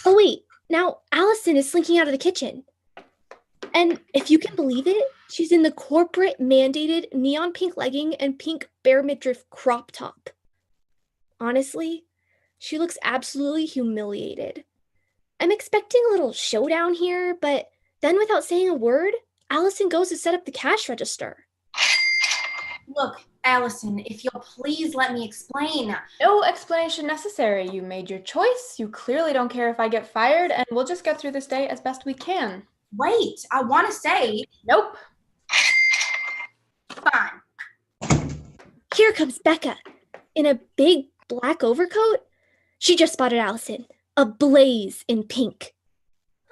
Oh wait, now Allison is slinking out of the kitchen. And if you can believe it, she's in the corporate mandated neon pink legging and pink bare midriff crop top. Honestly, she looks absolutely humiliated. I'm expecting a little showdown here, but then without saying a word, Allison goes to set up the cash register. Look, Allison, if you'll please let me explain. No explanation necessary. You made your choice. You clearly don't care if I get fired, and we'll just get through this day as best we can. Wait, I want to say. Nope. Fine. Here comes Becca in a big black overcoat. She just spotted Allison, ablaze in pink.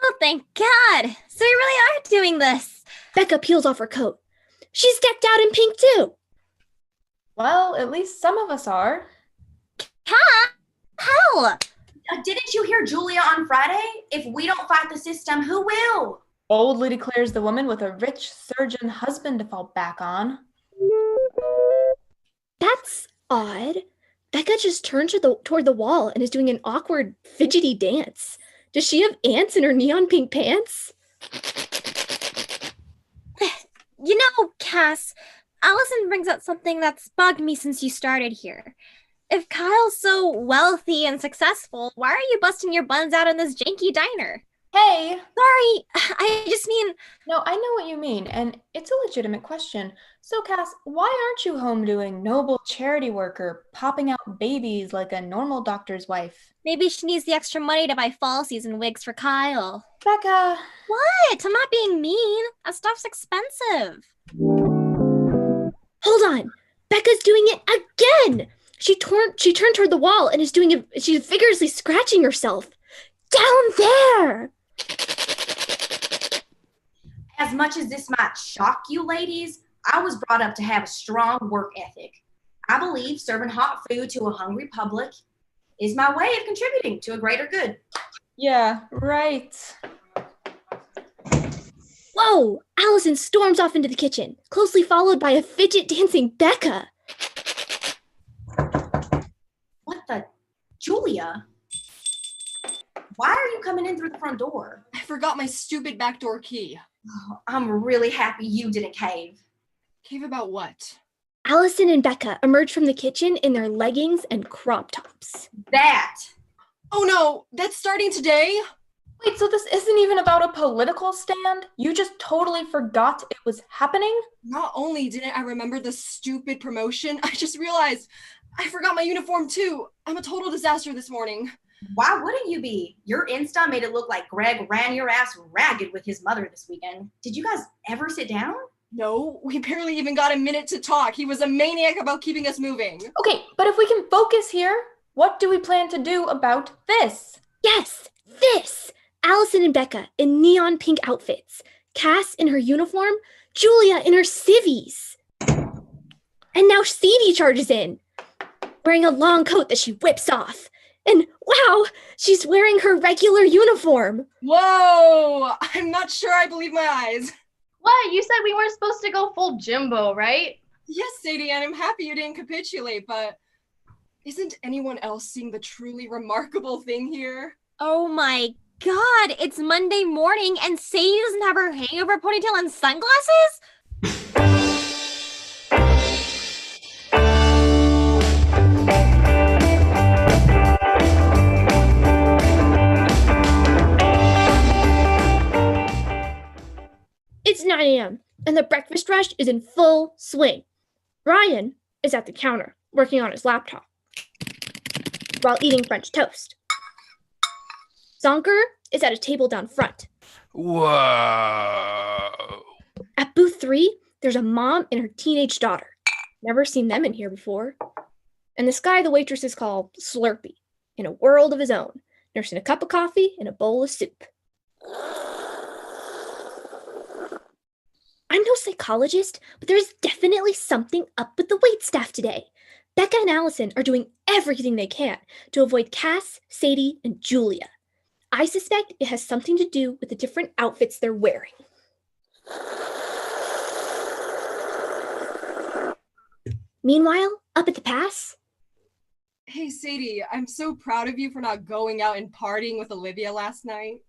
Oh, thank God. So we really are doing this. Becca peels off her coat. She's decked out in pink too. Well, at least some of us are. Hell! Didn't you hear Julia on Friday? If we don't fight the system, who will? Boldly declares the woman with a rich surgeon husband to fall back on. That's odd. Becca just turned toward the wall and is doing an awkward, fidgety dance. Does she have ants in her neon pink pants? You know, Cass, Allison brings up something that's bugged me since you started here. If Kyle's so wealthy and successful, why are you busting your buns out in this janky diner? Hey! Sorry, I just mean... No, I know what you mean, and it's a legitimate question. So, Cass, why aren't you home doing noble charity work or popping out babies like a normal doctor's wife? Maybe she needs the extra money to buy fall season wigs for Kyle. Becca! What? I'm not being mean. That stuff's expensive. Hold on! Becca's doing it again! She turned toward the wall and she's vigorously scratching herself. Down there! As much as this might shock you ladies, I was brought up to have a strong work ethic. I believe serving hot food to a hungry public is my way of contributing to a greater good. Yeah, right. Whoa! Allison storms off into the kitchen, closely followed by a fidget dancing Becca. What the? Julia? Why are you coming in through the front door? I forgot my stupid backdoor key. Oh, I'm really happy you didn't cave. Cave about what? Allison and Becca emerge from the kitchen in their leggings and crop tops. That! Oh no, that's starting today? Wait, so this isn't even about a political stand? You just totally forgot it was happening? Not only didn't I remember the stupid promotion, I just realized I forgot my uniform too. I'm a total disaster this morning. Why wouldn't you be? Your Insta made it look like Greg ran your ass ragged with his mother this weekend. Did you guys ever sit down? No, we barely even got a minute to talk. He was a maniac about keeping us moving. Okay, but if we can focus here, what do we plan to do about this? Yes, this! Allison and Becca in neon pink outfits. Cass in her uniform. Julia in her civvies. And now Sadie charges in, wearing a long coat that she whips off. And wow, she's wearing her regular uniform. Whoa! I'm not sure I believe my eyes. What? You said we weren't supposed to go full Jimbo, right? Yes, Sadie, and I'm happy you didn't capitulate, but isn't anyone else seeing the truly remarkable thing here? Oh my god, it's Monday morning and Sadie doesn't have her hangover ponytail and sunglasses? It's 9 a.m. and the breakfast rush is in full swing. Ryan is at the counter working on his laptop while eating French toast. Zonker is at a table down front. Whoa. At booth 3, there's a mom and her teenage daughter. Never seen them in here before. And this guy the waitresses call Slurpy, in a world of his own, nursing a cup of coffee and a bowl of soup. I'm no psychologist, but there's definitely something up with the waitstaff today. Becca and Allison are doing everything they can to avoid Cass, Sadie, and Julia. I suspect it has something to do with the different outfits they're wearing. Meanwhile, up at the pass. Hey, Sadie, I'm so proud of you for not going out and partying with Olivia last night.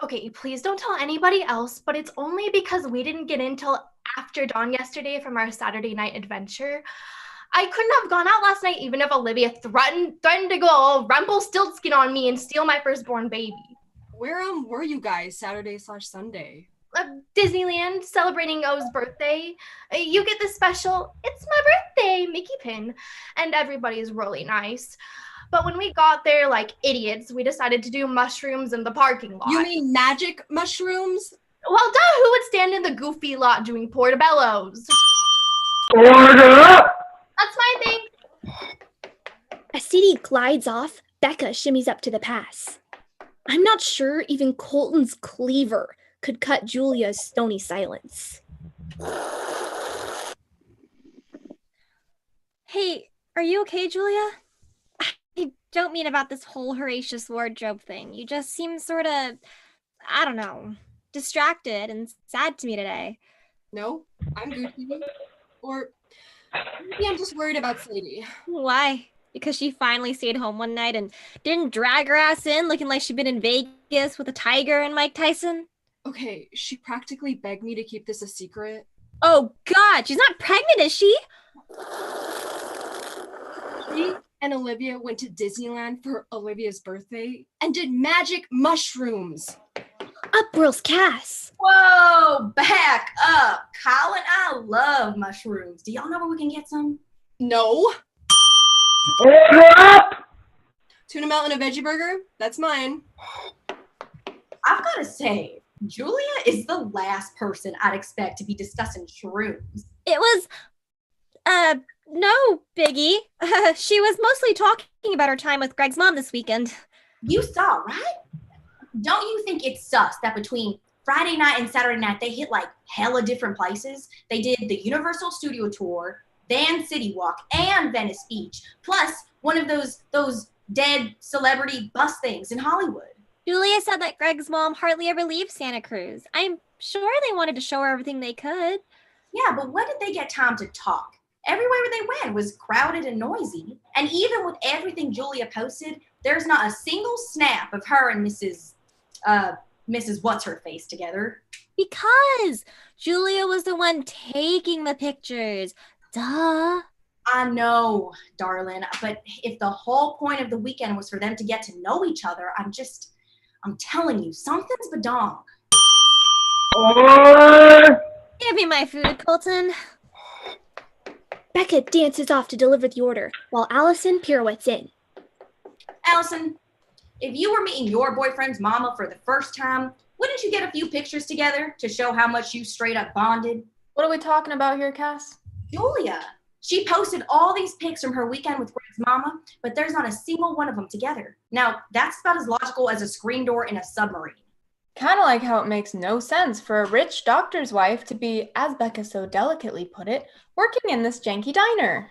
Okay, please don't tell anybody else, but it's only because we didn't get in till after dawn yesterday from our Saturday night adventure. I couldn't have gone out last night even if Olivia threatened to go all Rumpelstiltskin on me and steal my firstborn baby. Where were you guys Saturday/Sunday? Disneyland, celebrating O's birthday. You get the special, it's my birthday, Mickey pin. And everybody is really nice. But when we got there like idiots, we decided to do mushrooms in the parking lot. You mean magic mushrooms? Well, duh, who would stand in the goofy lot doing portobellos? Order up! That's my thing. As Sadie glides off, Becca shimmies up to the pass. I'm not sure even Colton's cleaver could cut Julia's stony silence. Hey, are you okay, Julia? I don't mean about this whole Horatius wardrobe thing. You just seem sort of, I don't know, distracted and sad to me today. No, I'm Gucci. Or maybe I'm just worried about Sadie. Why? Because she finally stayed home one night and didn't drag her ass in looking like she'd been in Vegas with a tiger and Mike Tyson? Okay, she practically begged me to keep this a secret. Oh God, she's not pregnant, is she? She and Olivia went to Disneyland for Olivia's birthday and did magic mushrooms. Up whirls Cass. Whoa, back up. Kyle and I love mushrooms. Do y'all know where we can get some? No. Order up! Tuna melt and a veggie burger? That's mine. I've got to say, Julia is the last person I'd expect to be discussing shrooms. It was, no, Biggie. She was mostly talking about her time with Greg's mom this weekend. You saw, right? Don't you think it's sus that between Friday night and Saturday night, they hit like hella different places? They did the Universal Studio Tour, Van City Walk, and Venice Beach, plus one of those dead celebrity bus things in Hollywood. Julia said that Greg's mom hardly ever leaves Santa Cruz. I'm sure they wanted to show her everything they could. Yeah, but when did they get time to talk? Everywhere they went was crowded and noisy. And even with everything Julia posted, there's not a single snap of her and Mrs. What's-Her-Face together. Because Julia was the one taking the pictures. Duh. I know, darling, but if the whole point of the weekend was for them to get to know each other, I'm telling you, something's badong. Give me my food, Colton. Becca dances off to deliver the order, while Allison pirouettes in. Allison, If you were meeting your boyfriend's mama for the first time, wouldn't you get a few pictures together to show how much you straight up bonded? What are we talking about here, Cass? Julia. She posted all these pics from her weekend with Greg's mama, but there's not a single one of them together. Now, that's about as logical as a screen door in a submarine. Kind of like how it makes no sense for a rich doctor's wife to be, as Becca so delicately put it, working in this janky diner.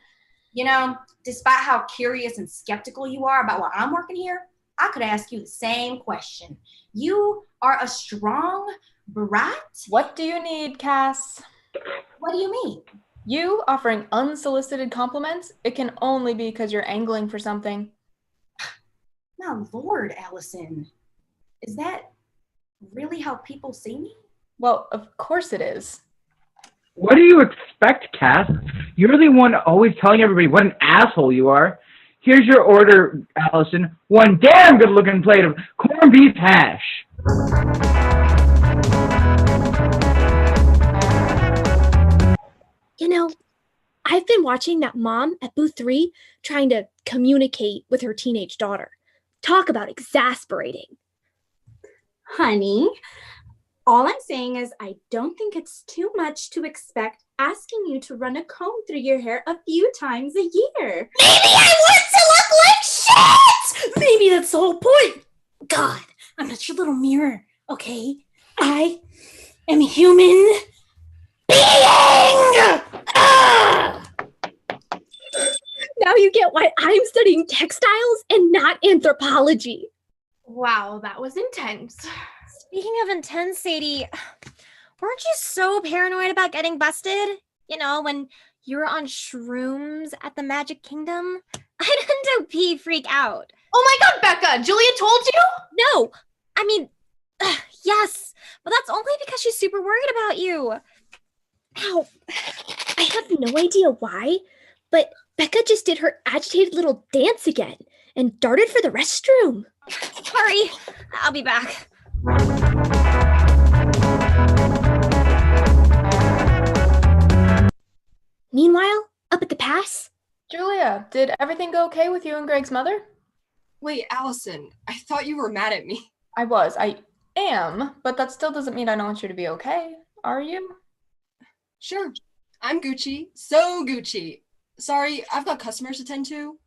You know, despite how curious and skeptical you are about why I'm working here, I could ask you the same question. You are a strong brat? What do you need, Cass? What do you mean? You offering unsolicited compliments? It can only be because you're angling for something. My lord, Allison. Is that really how people see me? Well, of course it is. What do you expect, Cass? You're the one always telling everybody what an asshole you are. Here's your order, Allison. One damn good-looking plate of corned beef hash. You know, I've been watching that mom at booth 3 trying to communicate with her teenage daughter. Talk about exasperating. Honey, all I'm saying is I don't think it's too much to expect asking you to run a comb through your hair a few times a year. Maybe I want to look like shit! Maybe that's the whole point. God, I'm not your little mirror, okay? I am a human being! Now you get why I'm studying textiles and not anthropology. Wow, that was intense. Speaking of intense, Sadie, weren't you so paranoid about getting busted? You know, when you were on shrooms at the Magic Kingdom? I didn't OP freak out. Oh my god, Becca! Julia told you? No! I mean, yes, but that's only because she's super worried about you. Ow. I have no idea why, but Becca just did her agitated little dance again and darted for the restroom. Hurry, I'll be back. Meanwhile, up at the pass. Julia, did everything go okay with you and Greg's mother? Wait, Allison, I thought you were mad at me. I am, but that still doesn't mean I don't want you to be okay. Are you? Sure, I'm Gucci, so Gucci. Sorry, I've got customers to tend to.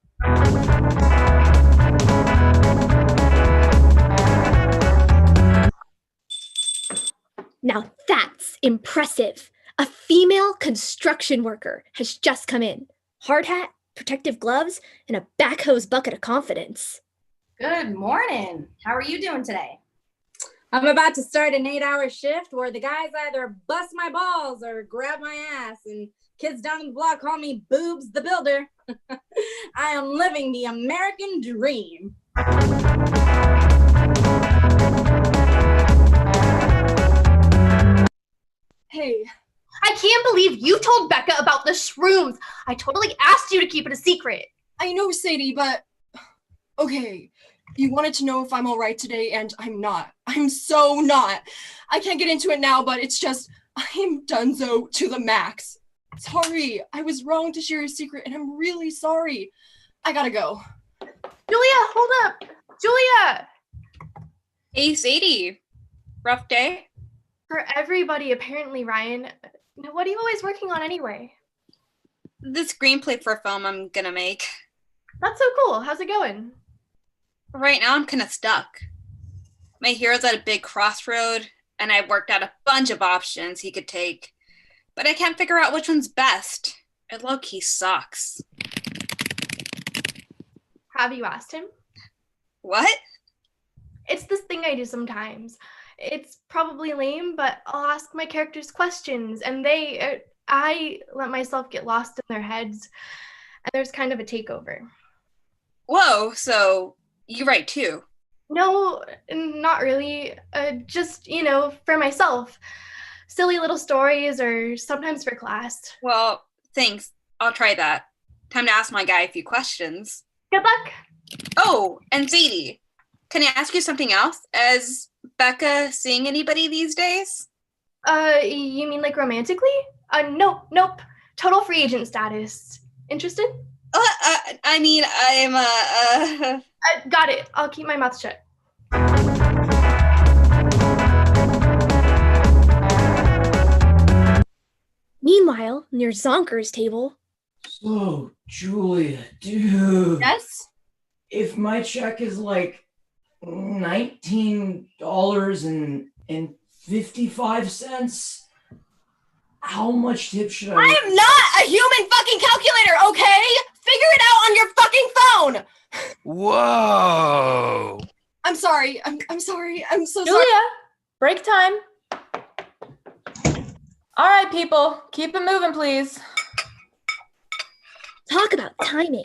Now that's impressive. A female construction worker has just come in. Hard hat, protective gloves, and a backhose bucket of confidence. Good morning. How are you doing today? I'm about to start an 8-hour shift where the guys either bust my balls or grab my ass, and kids down the block call me Boobs the Builder. I am living the American dream. Hey. I can't believe you told Becca about the shrooms. I totally asked you to keep it a secret. I know, Sadie, but... Okay, you wanted to know if I'm all right today, and I'm not. I'm so not. I can't get into it now, but it's just... I'm donezo to the max. Sorry, I was wrong to share a secret, and I'm really sorry. I gotta go. Julia, hold up. Julia! Hey, Sadie. Rough day? For everybody, apparently, Ryan. What are you always working on anyway? The screenplay for a film I'm gonna make. That's so cool. How's it going? Right now, I'm kind of stuck. My hero's at a big crossroad, and I've worked out a bunch of options he could take. But I can't figure out which one's best. It low-key sucks. Have you asked him? What? It's this thing I do sometimes. It's probably lame, but I'll ask my characters questions, and I let myself get lost in their heads, and there's kind of a takeover. Whoa, so you write too? No, not really. Just, for myself. Silly little stories, or sometimes for class. Well, thanks. I'll try that. Time to ask my guy a few questions. Good luck. Oh, and Sadie, can I ask you something else? Is Becca seeing anybody these days? You mean like romantically? Nope. Total free agent status. Interested? I mean, I'm Got it. I'll keep my mouth shut. Meanwhile, near Zonker's table. So, Julia, dude. Yes? If my check is like $19.55, how much tip should I? I am not a human fucking calculator, okay? Figure it out on your fucking phone! Whoa! I'm sorry. I'm sorry. I'm so Julia, sorry. break time. All right, people, keep it moving, please. Talk about timing.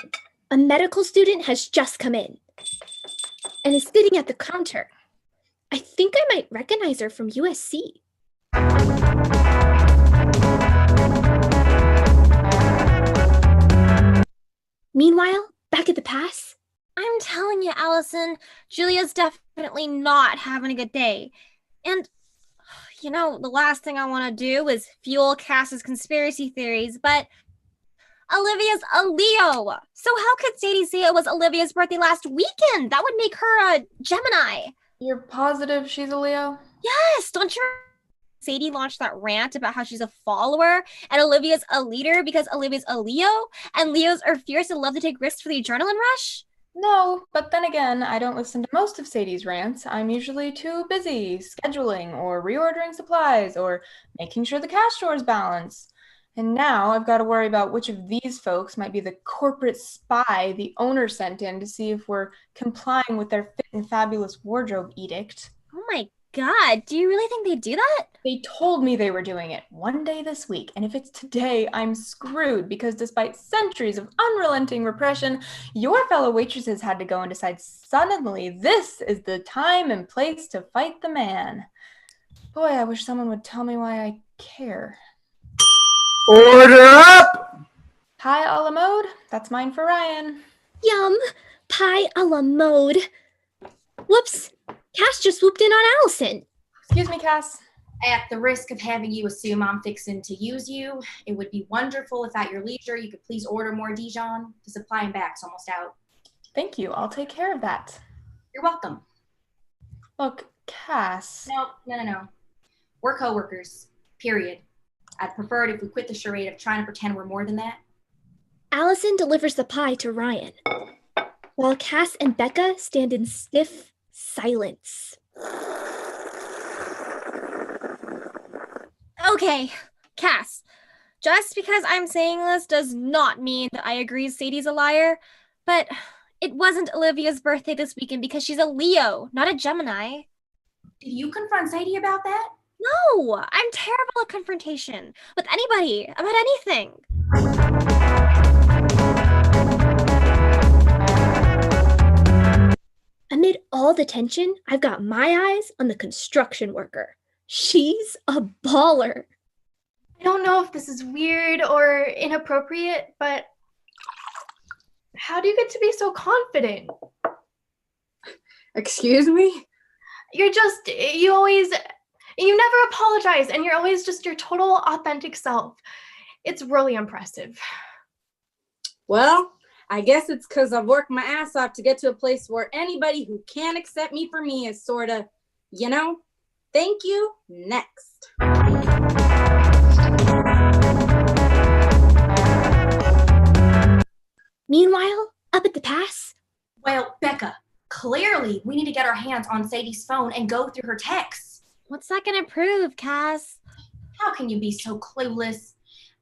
A medical student has just come in and is sitting at the counter. I think I might recognize her from USC. Meanwhile, back at the pass. I'm telling you, Allison, Julia's definitely not having a good day. And, you know, the last thing I want to do is fuel Cass's conspiracy theories, but Olivia's a Leo. So how could Sadie say it was Olivia's birthday last weekend? That would make her a Gemini. You're positive she's a Leo? Yes, don't you? Sadie launched that rant about how she's a follower and Olivia's a leader because Olivia's a Leo and Leos are fierce and love to take risks for the adrenaline rush? No, but then again, I don't listen to most of Sadie's rants. I'm usually too busy scheduling or reordering supplies or making sure the cash drawer is balanced. And now I've got to worry about which of these folks might be the corporate spy the owner sent in to see if we're complying with their fit and fabulous wardrobe edict. Oh my God, do you really think they do that? They told me they were doing it one day this week, and if it's today, I'm screwed because despite centuries of unrelenting repression, your fellow waitresses had to go and decide suddenly this is the time and place to fight the man. Boy, I wish someone would tell me why I care. Order up! Pie a la mode. That's mine for Ryan. Yum! Pie a la mode. Whoops! Cass just swooped in on Allison. Excuse me, Cass. At the risk of having you assume I'm fixing to use you, it would be wonderful if at your leisure you could please order more Dijon. The supply and back's almost out. Thank you. I'll take care of that. You're welcome. Look, Cass. No. We're coworkers. Period. I'd prefer it if we quit the charade of trying to pretend we're more than that. Allison delivers the pie to Ryan, while Cass and Becca stand in stiff silence. Okay, Cass, just because I'm saying this does not mean that I agree Sadie's a liar, but it wasn't Olivia's birthday this weekend because she's a Leo, not a Gemini. Did you confront Sadie about that? No, I'm terrible at confrontation with anybody about anything. Amid all the tension, I've got my eyes on the construction worker. She's a baller. I don't know if this is weird or inappropriate, but how do you get to be so confident? Excuse me? You never apologize, and you're always just your total authentic self. It's really impressive. Well, I guess it's because I've worked my ass off to get to a place where anybody who can't accept me for me is sort of, thank you, next. Meanwhile, up at the pass. Well, Becca, clearly we need to get our hands on Sadie's phone and go through her texts. What's that gonna prove, Cass? How can you be so clueless?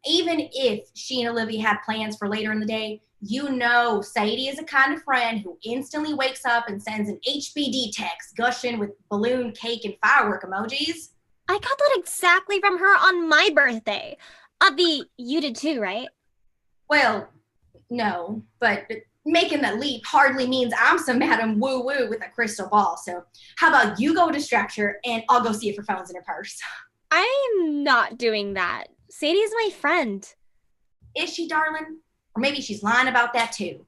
Even if she and Olivia had plans for later in the day, Sadie is the kind of friend who instantly wakes up and sends an HBD text gushing with balloon, cake, and firework emojis. I got that exactly from her on my birthday. You did too, right? Well, no, but making that leap hardly means I'm some Madam Woo-Woo with a crystal ball. So how about you go distract her and I'll go see if her phone's in her purse. I'm not doing that. Sadie's my friend. Is she, darling? Or maybe she's lying about that too.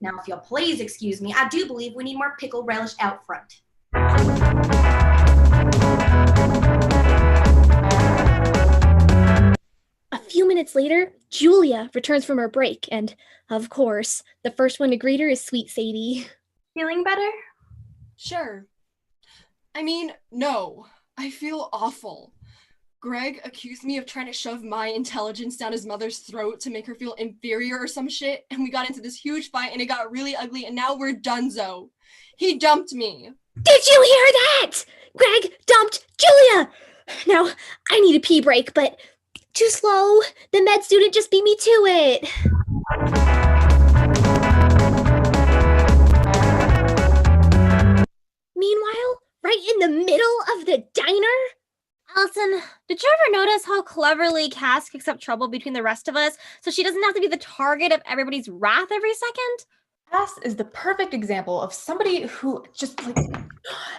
Now, if you'll please excuse me, I do believe we need more pickle relish out front. A few minutes later, Julia returns from her break, and, of course, the first one to greet her is sweet Sadie. Feeling better? Sure. I mean, no. I feel awful. Greg accused me of trying to shove my intelligence down his mother's throat to make her feel inferior or some shit, and we got into this huge fight and it got really ugly, and now we're donezo. He dumped me. Did you hear that? Greg dumped Julia! Now, I need a pee break, but too slow. The med student just beat me to it. Meanwhile, right in the middle of the diner? Allison, did you ever notice how cleverly Cass kicks up trouble between the rest of us so she doesn't have to be the target of everybody's wrath every second? Cass is the perfect example of somebody who just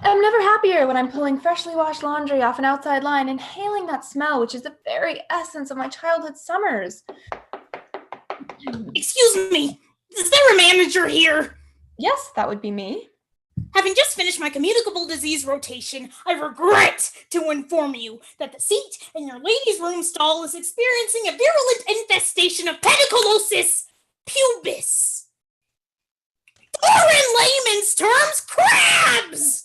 I'm never happier when I'm pulling freshly washed laundry off an outside line, inhaling that smell, which is the very essence of my childhood summers. Excuse me, is there a manager here? Yes, that would be me. Having just finished my communicable disease rotation, I regret to inform you that the seat in your ladies' room stall is experiencing a virulent infestation of pediculosis pubis. Or in layman's terms, crabs!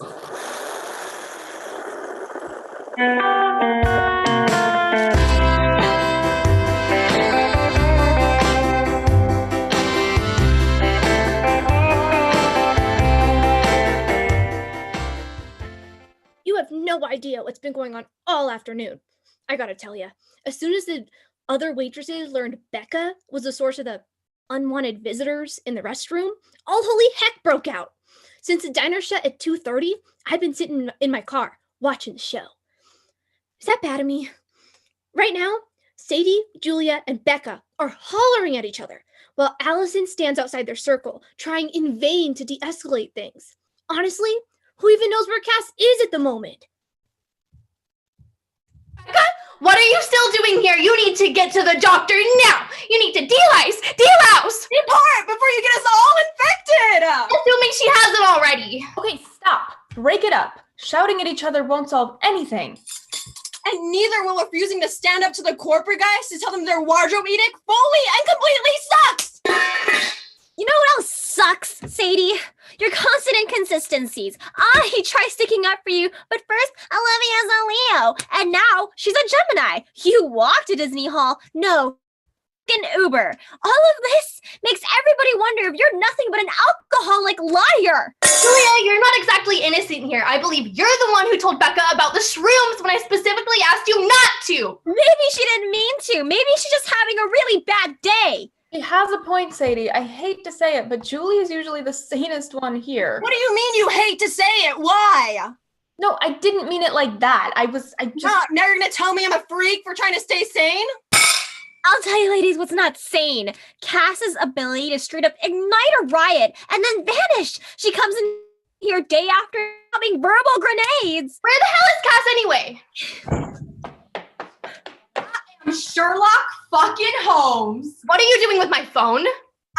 You have no idea what's been going on all afternoon. I gotta tell you, as soon as the other waitresses learned Becca was the source of the unwanted visitors in the restroom, all holy heck broke out. Since the diner shut at 2:30, I've been sitting in my car watching the show. Is that bad of me? Right now, Sadie, Julia, and Becca are hollering at each other, while Allison stands outside their circle, trying in vain to de-escalate things. Honestly, who even knows where Cass is at the moment? Becca, what are you still doing here? You need to get to the doctor now. You need to delouse. Depart before you get us all infected. Assuming she has it already. Okay, stop. Break it up. Shouting at each other won't solve anything. And neither will refusing to stand up to the corporate guys to tell them their wardrobe edict fully and completely sucks. You know what else sucks, Sadie? Your constant inconsistencies. I try sticking up for you, but first, Olivia's a Leo, and now she's a Gemini. You walk to Disney Hall. No, an Uber. All of this makes everybody wonder if you're nothing but an alcoholic liar. Julia, you're not exactly innocent here. I believe you're the one who told Becca about the shrooms when I specifically asked you not to. Maybe she didn't mean to. Maybe she's just having a really bad day. He has a point, Sadie. I hate to say it, but Julie is usually the sanest one here. What do you mean you hate to say it? Why? No, I didn't mean it like that. Now you're gonna tell me I'm a freak for trying to stay sane? I'll tell you, ladies, what's not sane. Cass's ability to straight up ignite a riot and then vanish. She comes in here day after having verbal grenades. Where the hell is Cass anyway? I'm Sherlock fucking Holmes. What are you doing with my phone?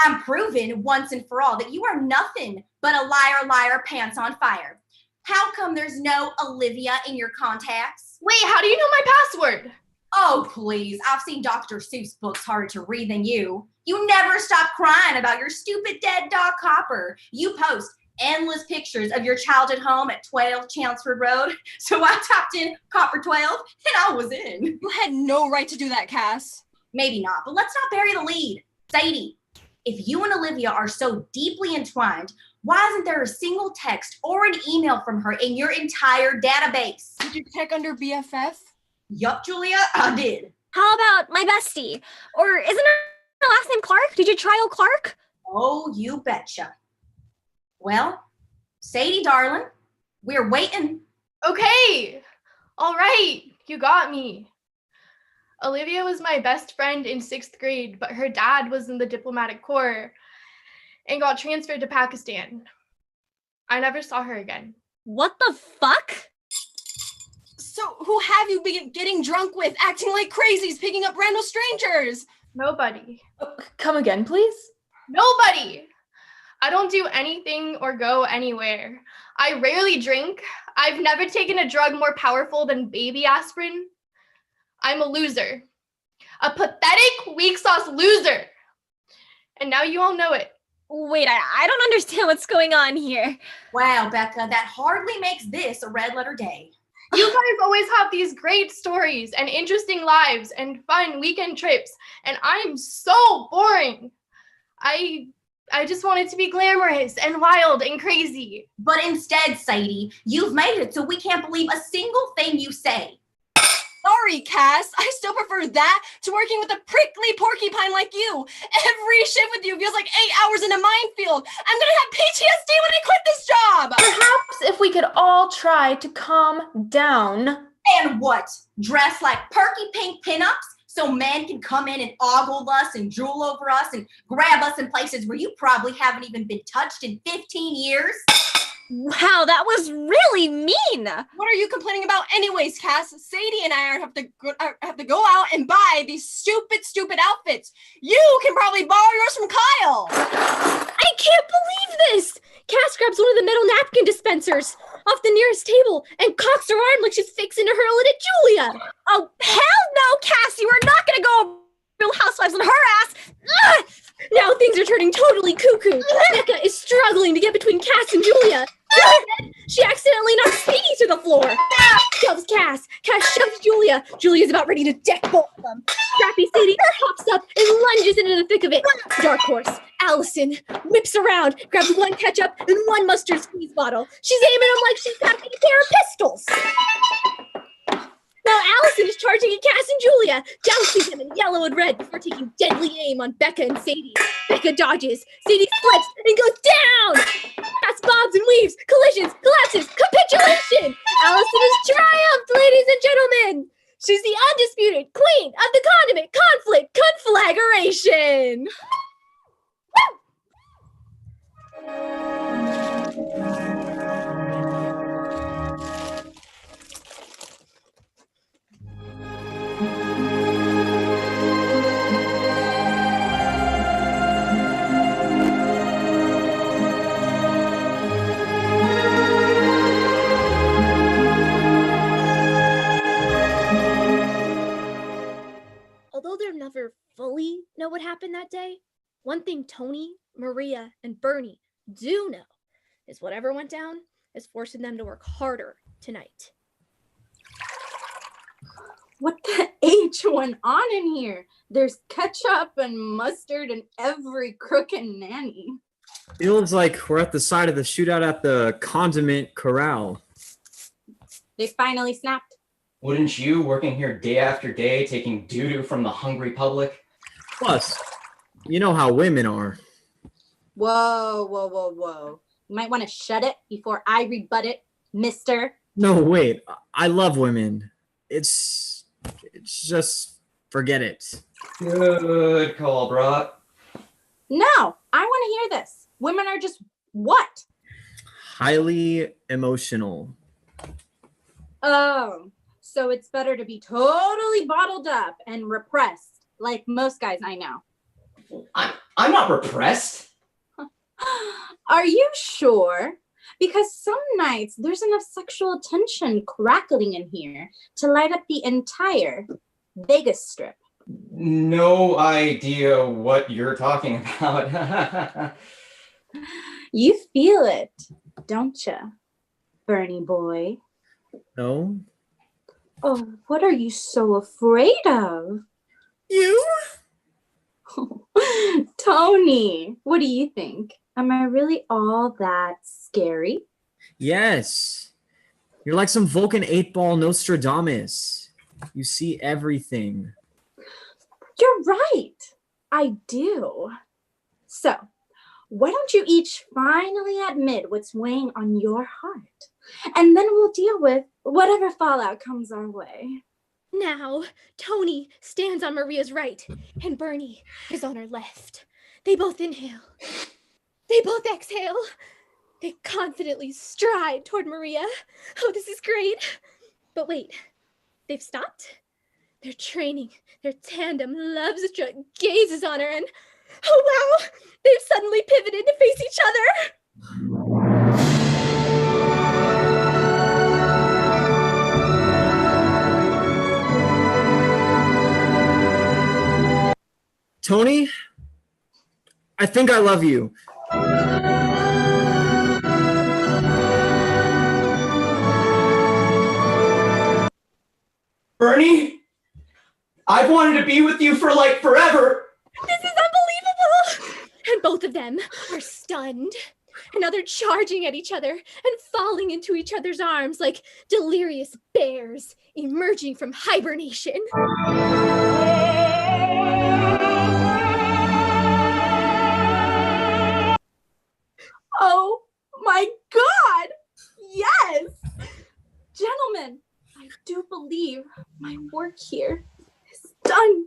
I'm proving once and for all that you are nothing but a liar, pants on fire. How come there's no Olivia in your contacts? Wait, how do you know my password? Oh, please. I've seen Dr. Seuss books harder to read than you. You never stop crying about your stupid dead dog Copper. You post endless pictures of your childhood home at 12 Chelmsford Road. So I typed in Copper 12 and I was in. You had no right to do that, Cass. Maybe not, but let's not bury the lead. Sadie, if you and Olivia are so deeply entwined, why isn't there a single text or an email from her in your entire database? Did you check under BFF? Yup, Julia, I did. How about my bestie? Or isn't her last name Clark? Did you try old Clark? Oh, you betcha. Well, Sadie, darling, we're waiting. Okay. All right. You got me. Olivia was my best friend in 6th grade, but her dad was in the diplomatic corps and got transferred to Pakistan. I never saw her again. What the fuck? So who have you been getting drunk with, acting like crazies, picking up random strangers? Nobody. Come again, please? Nobody. I don't do anything or go anywhere. I rarely drink. I've never taken a drug more powerful than baby aspirin. I'm a loser. A pathetic, weak sauce loser. And now you all know it. Wait, I don't understand what's going on here. Wow, Becca, that hardly makes this a red letter day. You guys always have these great stories and interesting lives and fun weekend trips, and I'm so boring. I just want it to be glamorous and wild and crazy. But instead, Sadie, you've made it so we can't believe a single thing you say. Sorry, Cass. I still prefer that to working with a prickly porcupine like you. Every shift with you feels like 8 hours in a minefield. I'm gonna have PTSD when I quit this job. Perhaps if we could all try to calm down. And what? Dress like perky pink pinups so men can come in and ogle us and drool over us and grab us in places where you probably haven't even been touched in 15 years? Wow, that was really mean. What are you complaining about anyways, Cass? Sadie and I have to go out and buy these stupid outfits. You can probably borrow yours from Kyle. I can't believe this! Cass grabs one of the metal napkin dispensers off the nearest table and cocks her arm like she's fixing to hurl it at Julia. Oh, hell no, Cass! You are not gonna go Real Housewives on her ass! Ugh! Now things are turning totally cuckoo. Becca is struggling to get between Cass and Julia. She accidentally knocks Sadie to the floor. Shoves Cass. Cass shoves Julia. Julia's about ready to deck both of them. Scrappy Sadie hops up and lunges into the thick of it. Dark Horse, Allison, whips around, grabs one ketchup and one mustard squeeze bottle. She's aiming them like she's got a pair of pistols. Now Allison is charging at Cass and Julia, jousting them in yellow and red before taking deadly aim on Becca and Sadie. Becca dodges. Sadie slips and goes down. Cass bobs and weaves, collisions, collapses, capitulation. Allison has triumphed, ladies and gentlemen. She's the undisputed queen of the condiment conflict conflagration. Although they'll never fully know what happened that day, one thing Tony, Maria, and Bernie do know is whatever went down is forcing them to work harder tonight. What the H went on in here? There's ketchup and mustard and every crook and nanny. Feels like we're at the side of the shootout at the condiment corral. They finally snapped. Wouldn't you, working here day after day, taking doo-doo from the hungry public? Plus, you know how women are. Whoa. You might want to shut it before I rebut it, mister. No, wait. I love women. It's just, forget it. Good call, Brock. No, I want to hear this. Women are just what? Highly emotional. Oh, so it's better to be totally bottled up and repressed, like most guys I know. I'm not repressed. Are you sure? Because some nights there's enough sexual tension crackling in here to light up the entire Vegas Strip. No idea what you're talking about. You feel it, don't you, Bernie boy? No. Oh, what are you so afraid of? You? Tony, what do you think? Am I really all that scary? Yes. You're like some Vulcan 8-ball Nostradamus. You see everything. You're right. I do. So, why don't you each finally admit what's weighing on your heart? And then we'll deal with whatever fallout comes our way. Now, Tony stands on Maria's right, and Bernie is on her left. They both inhale. They both exhale. They confidently stride toward Maria. Oh, this is great. But wait, they've stopped? They're training. Their tandem loves struck gazes on her, and oh wow, they've suddenly pivoted to face each other. Tony, I think I love you. Bernie, I've wanted to be with you for like forever. This is unbelievable! And both of them are stunned. And now they're charging at each other and falling into each other's arms like delirious bears emerging from hibernation. Oh my God! Yes! Gentlemen, I do believe my work here is done.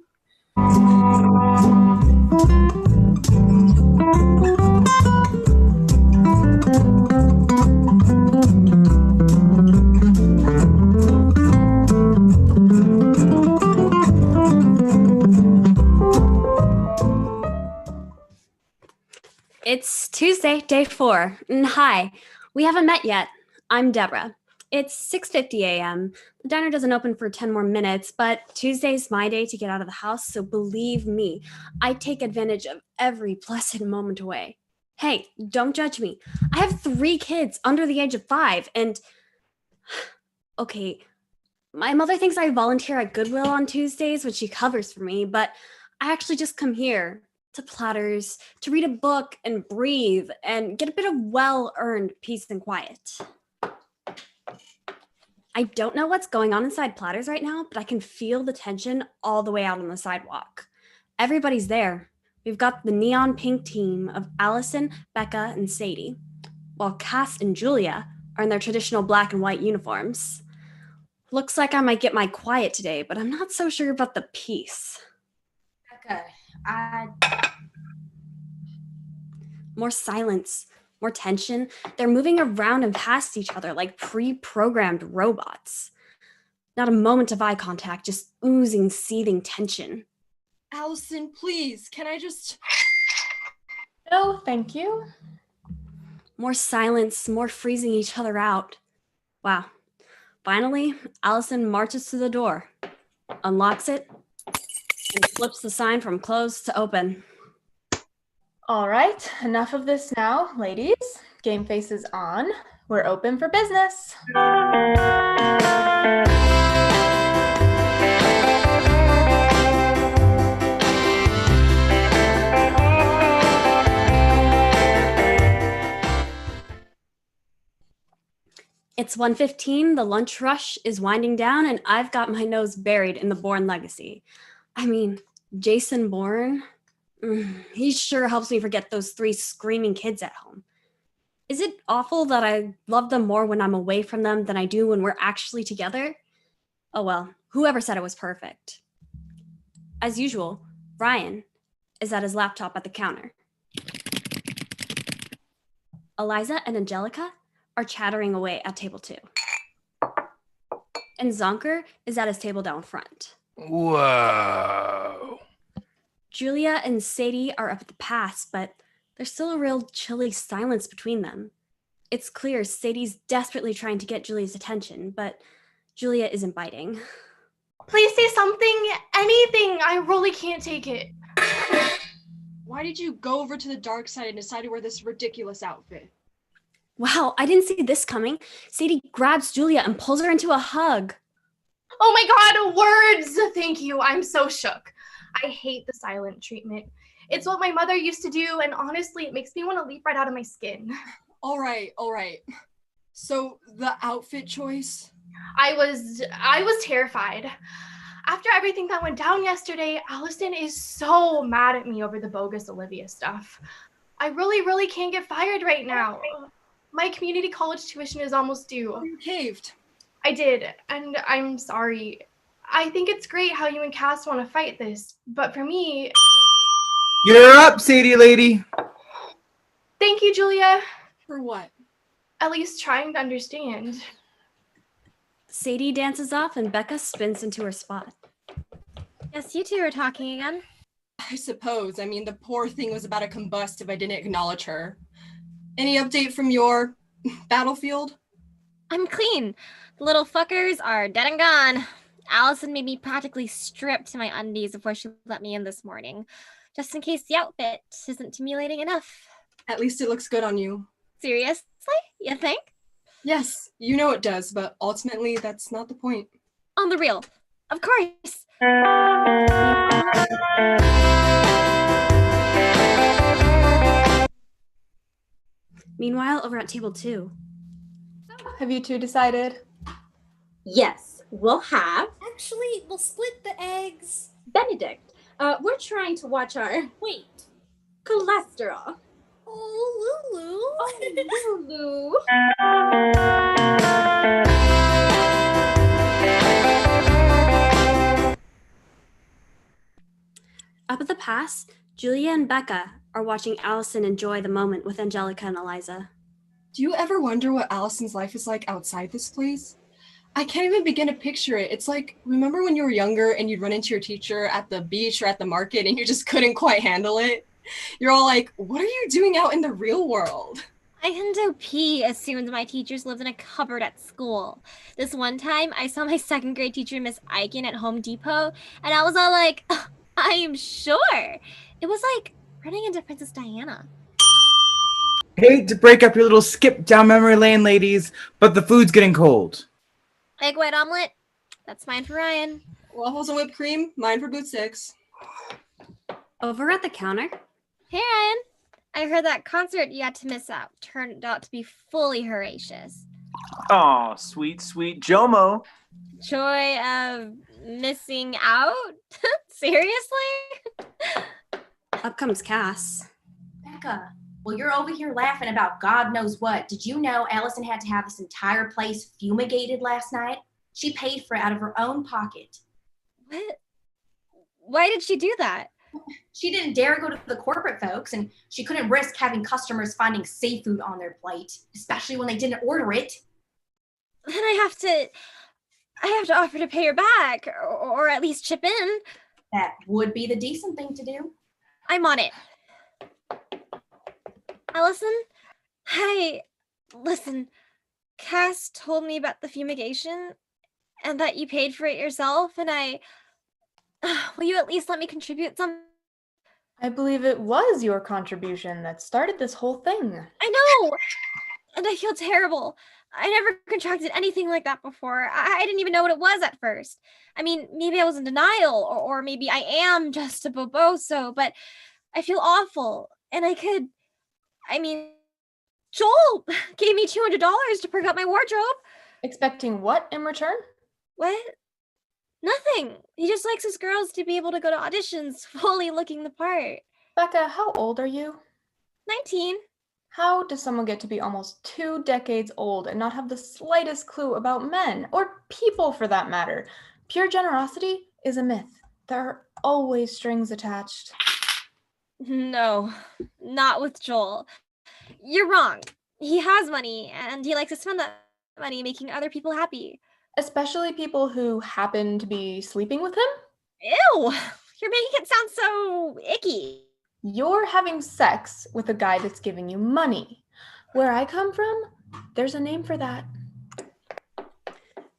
It's Tuesday, day 4. Hi, we haven't met yet. I'm Deborah. It's 6:50 a.m. The diner doesn't open for 10 more minutes, but Tuesday's my day to get out of the house, so believe me, I take advantage of every blessed moment away. Hey, don't judge me. I have 3 kids under the age of 5, and... Okay, my mother thinks I volunteer at Goodwill on Tuesdays, which she covers for me, but I actually just come here to Platters, to read a book and breathe and get a bit of well-earned peace and quiet. I don't know what's going on inside Platters right now, but I can feel the tension all the way out on the sidewalk. Everybody's there. We've got the neon pink team of Allison, Becca, and Sadie, while Cass and Julia are in their traditional black and white uniforms. Looks like I might get my quiet today, but I'm not so sure about the peace. Becca, More silence, more tension. They're moving around and past each other like pre-programmed robots. Not a moment of eye contact, just oozing, seething tension. Allison, please, can I just... No, thank you. More silence, more freezing each other out. Wow. Finally, Allison marches to the door, unlocks it, and flips the sign from closed to open. All right, enough of this now, ladies. Game face is on. We're open for business. It's 1:15, the lunch rush is winding down, and I've got my nose buried in the Bourne legacy. I mean, Jason Bourne, he sure helps me forget those 3 screaming kids at home. Is it awful that I love them more when I'm away from them than I do when we're actually together? Oh well, whoever said it was perfect. As usual, Ryan is at his laptop at the counter. Eliza and Angelica are chattering away at table 2. And Zonker is at his table down front. Whoa. Julia and Sadie are up at the pass, but there's still a real chilly silence between them. It's clear Sadie's desperately trying to get Julia's attention, but Julia isn't biting. Please say something, anything. I really can't take it. Why did you go over to the dark side and decide to wear this ridiculous outfit? Wow, I didn't see this coming. Sadie grabs Julia and pulls her into a hug. Oh my God, words! Thank you. I'm so shook. I hate the silent treatment. It's what my mother used to do, and honestly, it makes me want to leap right out of my skin. All right. So the outfit choice? I was terrified. After everything that went down yesterday, Allison is so mad at me over the bogus Olivia stuff. I really can't get fired right now. My community college tuition is almost due. You caved. I did, and I'm sorry. I think it's great how you and Cass want to fight this, but for me... You're up, Sadie lady. Thank you, Julia. For what? At least trying to understand. Sadie dances off and Becca spins into her spot. Yes, you two are talking again. I suppose. I mean, the poor thing was about to combust if I didn't acknowledge her. Any update from your battlefield? I'm clean. The little fuckers are dead and gone. Allison made me practically strip to my undies before she let me in this morning, just in case the outfit isn't stimulating enough. At least it looks good on you. Seriously? You think? Yes, you know it does, but ultimately that's not the point. On the real. Of course. Meanwhile, over at table 2. Have you two decided? Yes, we'll have Actually, we'll split the eggs. Benedict. We're trying to watch our cholesterol. Oh, Lulu. Oh, Up at the pass, Julia and Becca are watching Allison enjoy the moment with Angelica and Eliza. Do you ever wonder what Allison's life is like outside this place? I can't even begin to picture it. It's like, remember when you were younger and you'd run into your teacher at the beach or at the market and you just couldn't quite handle it? You're all like, what are you doing out in the real world? I couldn't pee assumed my teachers lived in a cupboard at school. This one time, I saw my 2nd grade teacher, Miss Eichen, at Home Depot, and I was all like, I am sure. It was like running into Princess Diana. Hate to break up your little skip down memory lane, ladies, but the food's getting cold. Egg white omelet. That's mine for Ryan. Waffles and whipped cream. Mine for Boot 6. Over at the counter. Hey, Ryan. I heard that concert you had to miss out turned out to be fully Horatius. Aw, sweet, sweet Jomo. Joy of missing out? Seriously? Up comes Cass. Becca, well, you're over here laughing about God knows what. Did you know Allison had to have this entire place fumigated last night? She paid for it out of her own pocket. What? Why did she do that? She didn't dare go to the corporate folks, and she couldn't risk having customers finding seafood on their plate, especially when they didn't order it. Then I have to offer to pay her back, or at least chip in. That would be the decent thing to do. I'm on it. Allison? Hi. Listen, Cass told me about the fumigation and that you paid for it yourself, and will you at least let me contribute some? I believe it was your contribution that started this whole thing. I know! And I feel terrible. I never contracted anything like that before. I didn't even know what it was at first. I mean, maybe I was in denial, or maybe I am just a boboso, but I feel awful. And Joel gave me $200 to perk up my wardrobe. Expecting what in return? What? Nothing. He just likes his girls to be able to go to auditions fully looking the part. Becca, how old are you? 19. How does someone get to be almost 2 decades old and not have the slightest clue about men, or people for that matter? Pure generosity is a myth. There are always strings attached. No, not with Joel. You're wrong. He has money, and he likes to spend that money making other people happy. Especially people who happen to be sleeping with him? Ew! You're making it sound so icky. You're having sex with a guy that's giving you money. Where I come from, there's a name for that.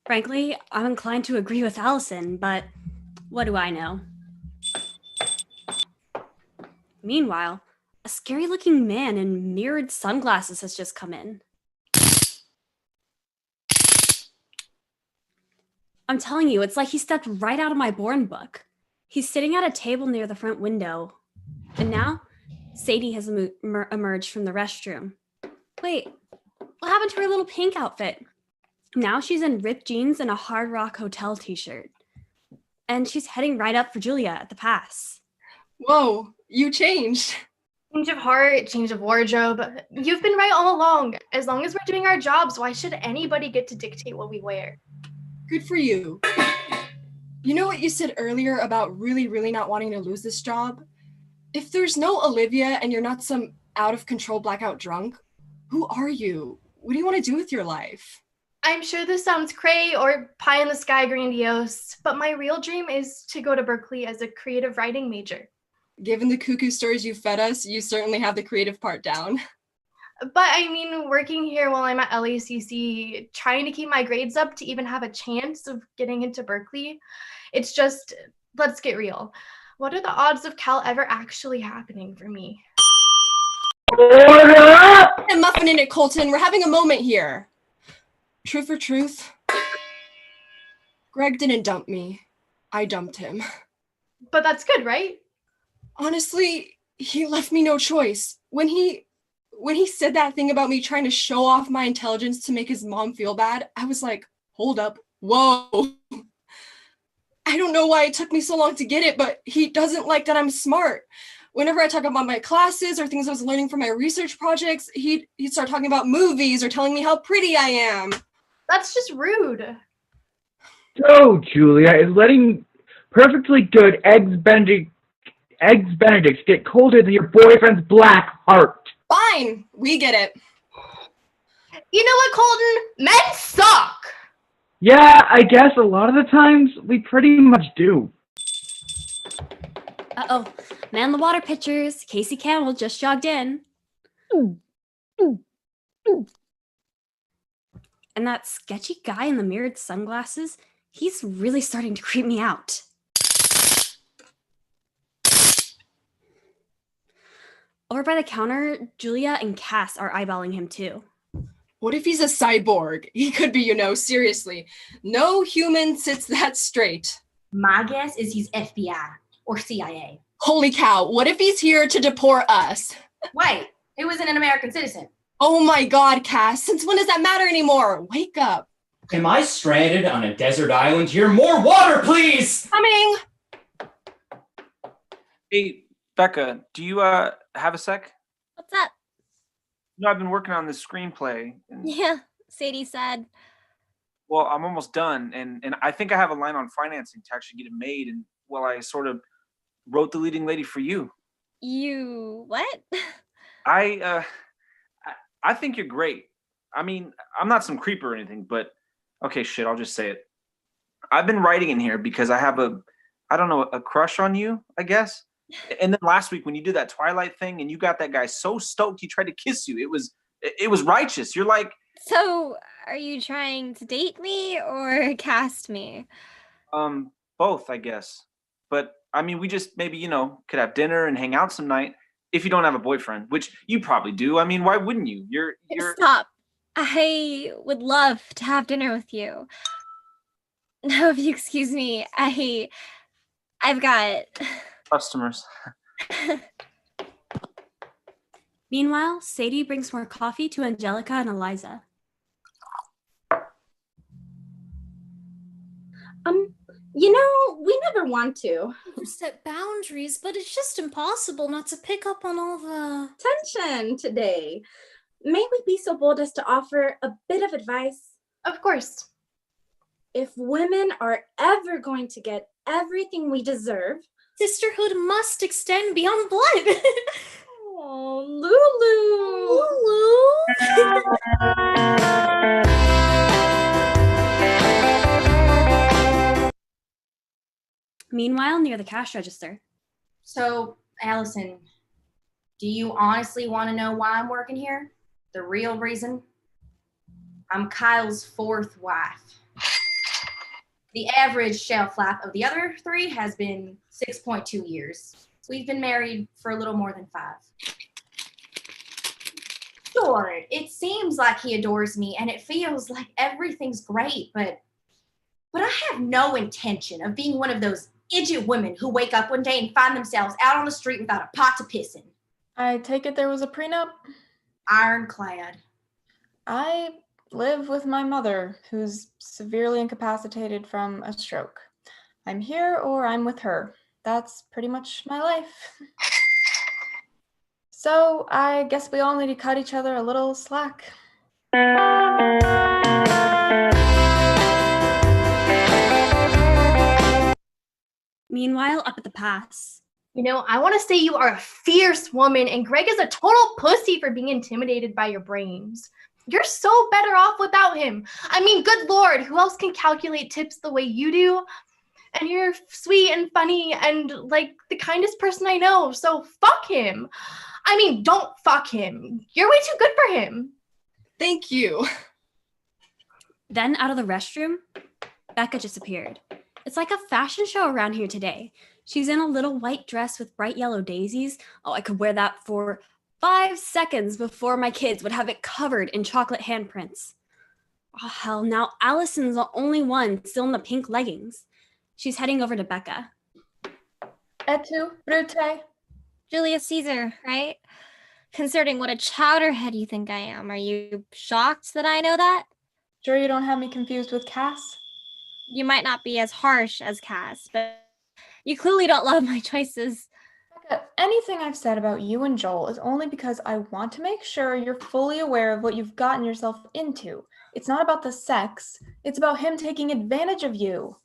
Frankly, I'm inclined to agree with Allison, but what do I know? Meanwhile, a scary-looking man in mirrored sunglasses has just come in. I'm telling you, it's like he stepped right out of my Born book. He's sitting at a table near the front window. And now, Sadie has emerged from the restroom. Wait, what happened to her little pink outfit? Now she's in ripped jeans and a Hard Rock Hotel t-shirt. And she's heading right up for Julia at the pass. Whoa, you changed. Change of heart, change of wardrobe. You've been right all along. As long as we're doing our jobs, why should anybody get to dictate what we wear? Good for you. You know what you said earlier about really not wanting to lose this job? If there's no Olivia and you're not some out-of-control blackout drunk, who are you? What do you want to do with your life? I'm sure this sounds cray or pie-in-the-sky grandiose, but my real dream is to go to Berkeley as a creative writing major. Given the cuckoo stories you fed us, you certainly have the creative part down. But I mean, working here while I'm at LACC, trying to keep my grades up to even have a chance of getting into Berkeley, it's just, let's get real. What are the odds of Cal ever actually happening for me? Order up! And muffin in it, Colton. We're having a moment here. Truth or truth? Greg didn't dump me. I dumped him. But that's good, right? Honestly, he left me no choice. When he said that thing about me trying to show off my intelligence to make his mom feel bad, I was like, hold up, whoa. I don't know why it took me so long to get it, but he doesn't like that I'm smart. Whenever I talk about my classes or things I was learning for my research projects, he'd start talking about movies or telling me how pretty I am. That's just rude. So, Julia, is letting perfectly good Eggs Benedict get colder than your boyfriend's black heart. Fine, we get it. You know what, Colton? Men suck! Yeah, I guess a lot of the times we pretty much do. Uh-oh. Man the water pitchers. Casey Camel just jogged in. And that sketchy guy in the mirrored sunglasses, he's really starting to creep me out. Over by the counter, Julia and Cass are eyeballing him too. What if he's a cyborg? He could be, seriously. No human sits that straight. My guess is he's FBI or CIA. Holy cow, what if he's here to deport us? Wait, who isn't an American citizen? Oh my God, Cass, since when does that matter anymore? Wake up. Am I stranded on a desert island here? More water, please! Coming! Hey, Becca, do you have a sec? What's up? No, I've been working on this screenplay. Yeah, Sadie said. Well, I'm almost done, and I think I have a line on financing to actually get it made, and well, I sort of wrote the leading lady for you. You what? I think you're great. I mean, I'm not some creep or anything, but okay, shit, I'll just say it. I've been writing in here because I have a crush on you, I guess. And then last week when you did that Twilight thing and you got that guy so stoked he tried to kiss you, it was righteous. You're like, So, are you trying to date me or cast me? both, I guess. But I mean, we just maybe, could have dinner and hang out some night if you don't have a boyfriend, which you probably do. I mean, why wouldn't you? You're Stop. I would love to have dinner with you. No, if you excuse me, I've got customers. Meanwhile, Sadie brings more coffee to Angelica and Eliza. We never want to. Set boundaries, but it's just impossible not to pick up on all the Tension today. May we be so bold as to offer a bit of advice? Of course. If women are ever going to get everything we deserve, sisterhood must extend beyond blood. Oh, Lulu. Meanwhile, near the cash register. So, Allison, do you honestly want to know why I'm working here? The real reason? I'm Kyle's fourth wife. The average shelf life of the other three has been 6.2 years. We've been married for a little more than 5. Sure, it seems like he adores me and it feels like everything's great, but I have no intention of being one of those idiot women who wake up one day and find themselves out on the street without a pot to piss in. I take it there was a prenup? Ironclad. I live with my mother, who's severely incapacitated from a stroke. I'm here or I'm with her. That's pretty much my life. So I guess we all need to cut each other a little slack. Meanwhile, up at the pass. I want to say you are a fierce woman, and Greg is a total pussy for being intimidated by your brains. You're so better off without him. I mean, good Lord, who else can calculate tips the way you do? And you're sweet and funny and like the kindest person I know, so fuck him. I mean, don't fuck him. You're way too good for him. Thank you. Then out of the restroom, Becca just appeared. It's like a fashion show around here today. She's in a little white dress with bright yellow daisies. Oh, I could wear that for 5 seconds before my kids would have it covered in chocolate handprints. Oh, hell, now Allison's the only one still in the pink leggings. She's heading over to Becca. Et tu, Brute? Julius Caesar, right? Considering what a chowderhead you think I am, are you shocked that I know that? Sure you don't have me confused with Cass? You might not be as harsh as Cass, but you clearly don't love my choices. Becca, anything I've said about you and Joel is only because I want to make sure you're fully aware of what you've gotten yourself into. It's not about the sex. It's about him taking advantage of you.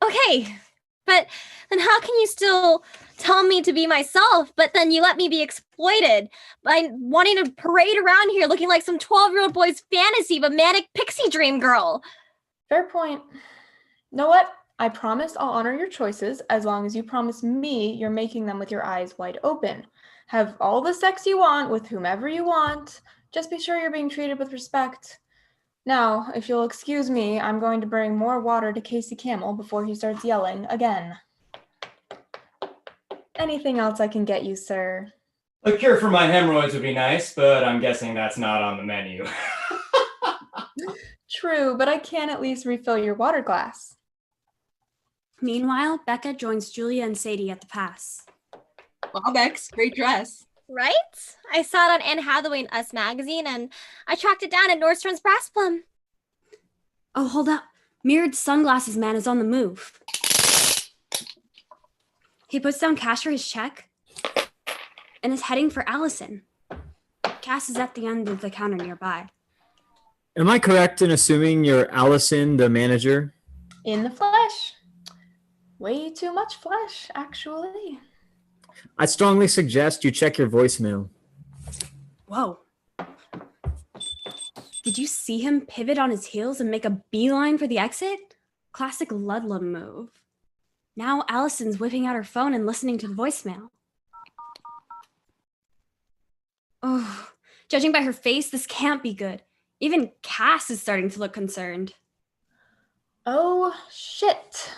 Okay, but then how can you still tell me to be myself, but then you let me be exploited by wanting to parade around here looking like some 12-year-old boy's fantasy of a manic pixie dream girl? Fair point. Know what? I promise I'll honor your choices as long as you promise me you're making them with your eyes wide open. Have all the sex you want with whomever you want. Just be sure you're being treated with respect. Now, if you'll excuse me, I'm going to bring more water to Casey Camel before he starts yelling again. Anything else I can get you, sir? A cure for my hemorrhoids would be nice, but I'm guessing that's not on the menu. True, but I can at least refill your water glass. Meanwhile, Becca joins Julia and Sadie at the pass. Wow, Bex, great dress. Right? I saw it on Anne Hathaway in Us magazine, and I tracked it down at Nordstrom's Brass Plum. Oh, hold up. Mirrored Sunglasses Man is on the move. He puts down cash for his check and is heading for Allison. Cass is at the end of the counter nearby. Am I correct in assuming you're Allison, the manager? In the flesh. Way too much flesh, actually. I strongly suggest you check your voicemail. Whoa. Did you see him pivot on his heels and make a beeline for the exit? Classic Ludlum move. Now Allison's whipping out her phone and listening to the voicemail. Oh, judging by her face, this can't be good. Even Cass is starting to look concerned. Oh, shit.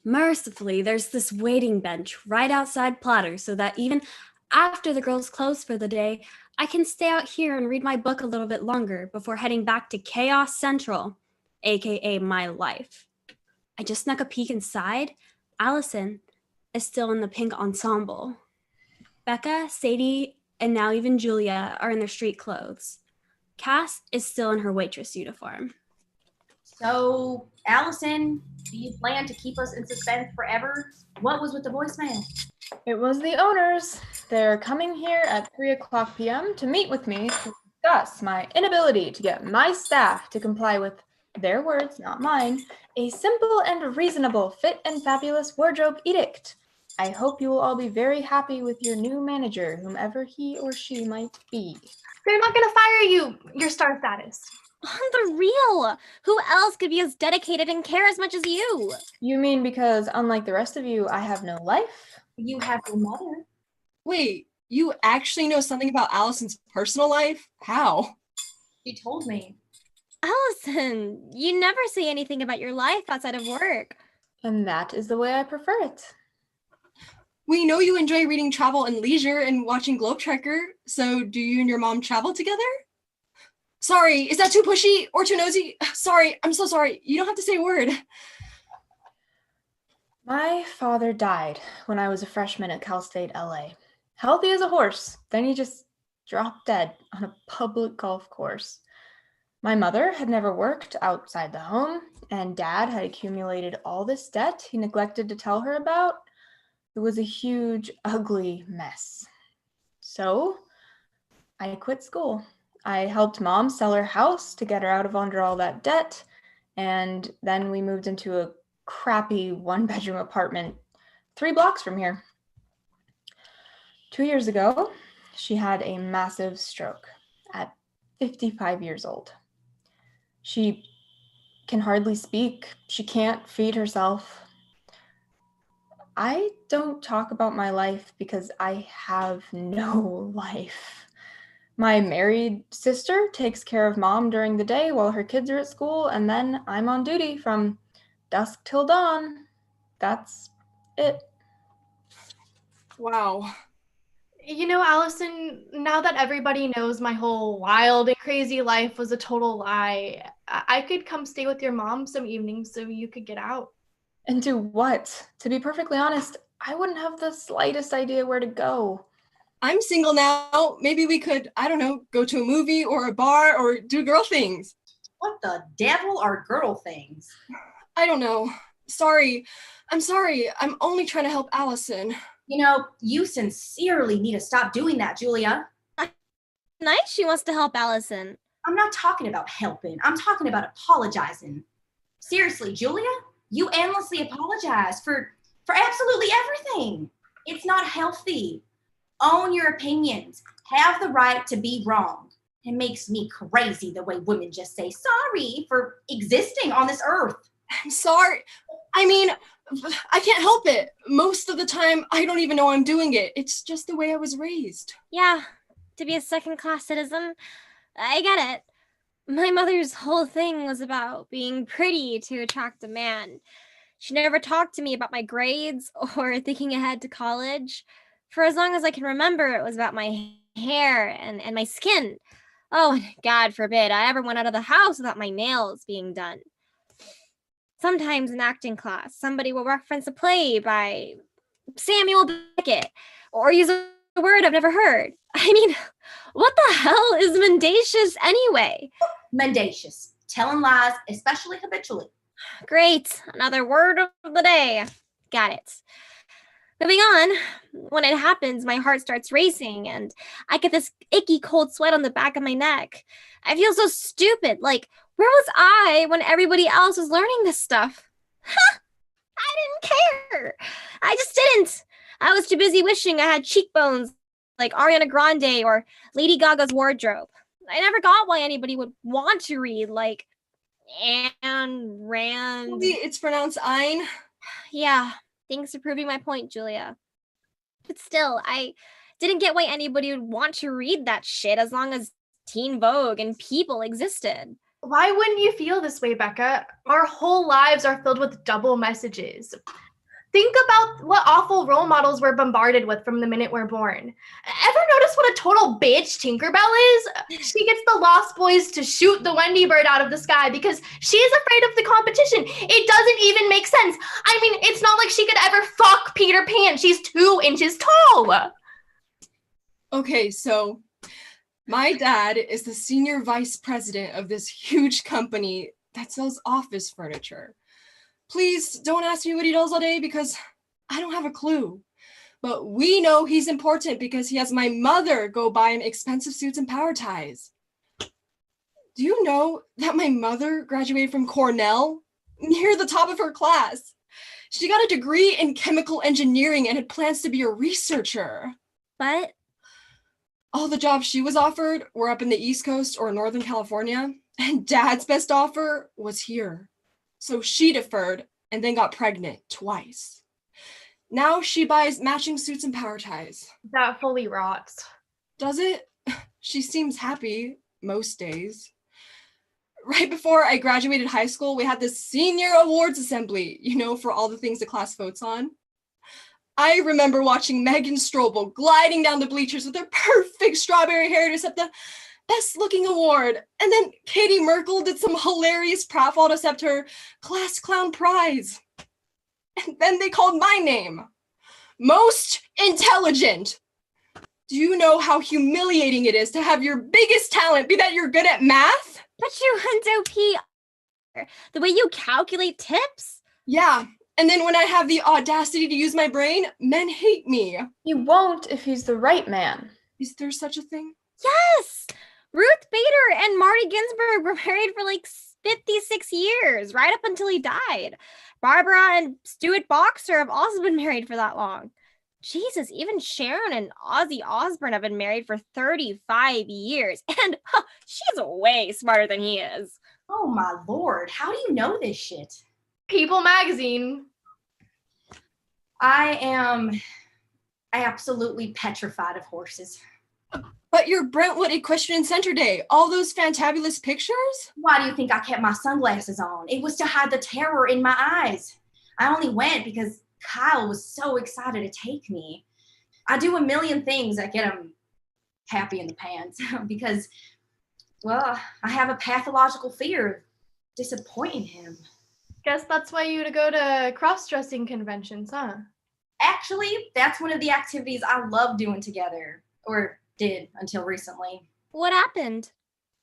Mercifully, there's this waiting bench right outside Platter so that even after the girls close for the day, I can stay out here and read my book a little bit longer before heading back to Chaos Central, aka my life. I just snuck a peek inside. Allison is still in the pink ensemble. Becca, Sadie, and now even Julia are in their street clothes. Cass is still in her waitress uniform. So, Allison, do you plan to keep us in suspense forever? What was with the voicemail? It was the owners. They're coming here at 3:00 p.m. to meet with me to discuss my inability to get my staff to comply with their words, not mine, a simple and reasonable fit and fabulous wardrobe edict. I hope you will all be very happy with your new manager, whomever he or she might be. They're not going to fire you, your star status. On the real, who else could be as dedicated and care as much as you? You mean because, unlike the rest of you, I have no life? You have your mother. Wait, you actually know something about Allison's personal life? How? She told me. Allison, you never say anything about your life outside of work. And that is the way I prefer it. We know you enjoy reading travel and leisure and watching Globetrotter, so do you and your mom travel together? Sorry, is that too pushy or too nosy? Sorry, I'm so sorry. You don't have to say a word. My father died when I was a freshman at Cal State LA. Healthy as a horse. Then he just dropped dead on a public golf course. My mother had never worked outside the home, and Dad had accumulated all this debt he neglected to tell her about. It was a huge, ugly mess. So I quit school. I helped Mom sell her house to get her out of under all that debt, and then we moved into a crappy one-bedroom apartment 3 blocks from here. 2 years ago, she had a massive stroke at 55 years old. She can hardly speak. She can't feed herself. I don't talk about my life because I have no life. My married sister takes care of mom during the day while her kids are at school, and then I'm on duty from dusk till dawn. That's it. Wow. You know, Allison, now that everybody knows my whole wild and crazy life was a total lie, I could come stay with your mom some evenings so you could get out. And do what? To be perfectly honest, I wouldn't have the slightest idea where to go. I'm single now. Maybe we could, I don't know, go to a movie or a bar or do girl things. What the devil are girl things? I don't know. Sorry. I'm sorry. I'm only trying to help Allison. You know, you sincerely need to stop doing that, Julia. Nice she wants to help Allison. I'm not talking about helping. I'm talking about apologizing. Seriously, Julia, you endlessly apologize for absolutely everything. It's not healthy. Own your opinions. Have the right to be wrong. It makes me crazy the way women just say sorry for existing on this earth. I'm sorry. I mean, I can't help it. Most of the time, I don't even know I'm doing it. It's just the way I was raised. Yeah, to be a second-class citizen, I get it. My mother's whole thing was about being pretty to attract a man. She never talked to me about my grades or thinking ahead to college. For as long as I can remember, it was about my hair and my skin. Oh, and God forbid I ever went out of the house without my nails being done. Sometimes in acting class, somebody will reference a play by Samuel Beckett or use a word I've never heard. I mean, what the hell is mendacious anyway? Mendacious. Telling lies, especially habitually. Great. Another word of the day. Got it. Moving on, when it happens, my heart starts racing and I get this icky cold sweat on the back of my neck. I feel so stupid. Like, where was I when everybody else was learning this stuff? I didn't care. I just didn't. I was too busy wishing I had cheekbones like Ariana Grande or Lady Gaga's wardrobe. I never got why anybody would want to read like Ayn Rand. It's pronounced Ein. Yeah. Thanks for proving my point, Julia. But still, I didn't get why anybody would want to read that shit as long as Teen Vogue and People existed. Why wouldn't you feel this way, Becca? Our whole lives are filled with double messages. Think about what awful role models we're bombarded with from the minute we're born. Ever notice what a total bitch Tinkerbell is? She gets the Lost Boys to shoot the Wendy bird out of the sky because she's afraid of the competition. It doesn't even make sense. I mean, it's not like she could ever fuck Peter Pan. She's 2 inches tall. Okay, so my dad is the senior vice president of this huge company that sells office furniture. Please don't ask me what he does all day because I don't have a clue. But we know he's important because he has my mother go buy him expensive suits and power ties. Do you know that my mother graduated from Cornell? Near the top of her class. She got a degree in chemical engineering and had plans to be a researcher. But all the jobs she was offered were up in the East Coast or Northern California, and Dad's best offer was here. So she deferred and then got pregnant twice. Now she buys matching suits and power ties. That fully rocks. Does it? She seems happy most days. Right before I graduated high school, we had this senior awards assembly, you know, for all the things the class votes on. I remember watching Megan Strobel gliding down the bleachers with her perfect strawberry hair to accept the best looking award. And then Katie Merkel did some hilarious pratfall to accept her class clown prize. And then they called my name. Most intelligent. Do you know how humiliating it is to have your biggest talent be that you're good at math? But you hundo the way you calculate tips? Yeah. And then when I have the audacity to use my brain, men hate me. He won't if he's the right man. Is there such a thing? Yes! Ruth Bader and Marty Ginsburg were married for like 56 years, right up until he died. Barbara and Stuart Boxer have also been married for that long. Jesus, even Sharon and Ozzy Osbourne have been married for 35 years. And she's way smarter than he is. Oh my lord, how do you know this shit? People magazine. I am absolutely petrified of horses. But your Brentwood Equestrian Center Day, all those fantabulous pictures? Why do you think I kept my sunglasses on? It was to hide the terror in my eyes. I only went because Kyle was so excited to take me. I do a million things that get him happy in the pants because, well, I have a pathological fear of disappointing him. Guess that's why you to go to cross-dressing conventions, huh? Actually, that's one of the activities I love doing together, or did until recently. What happened?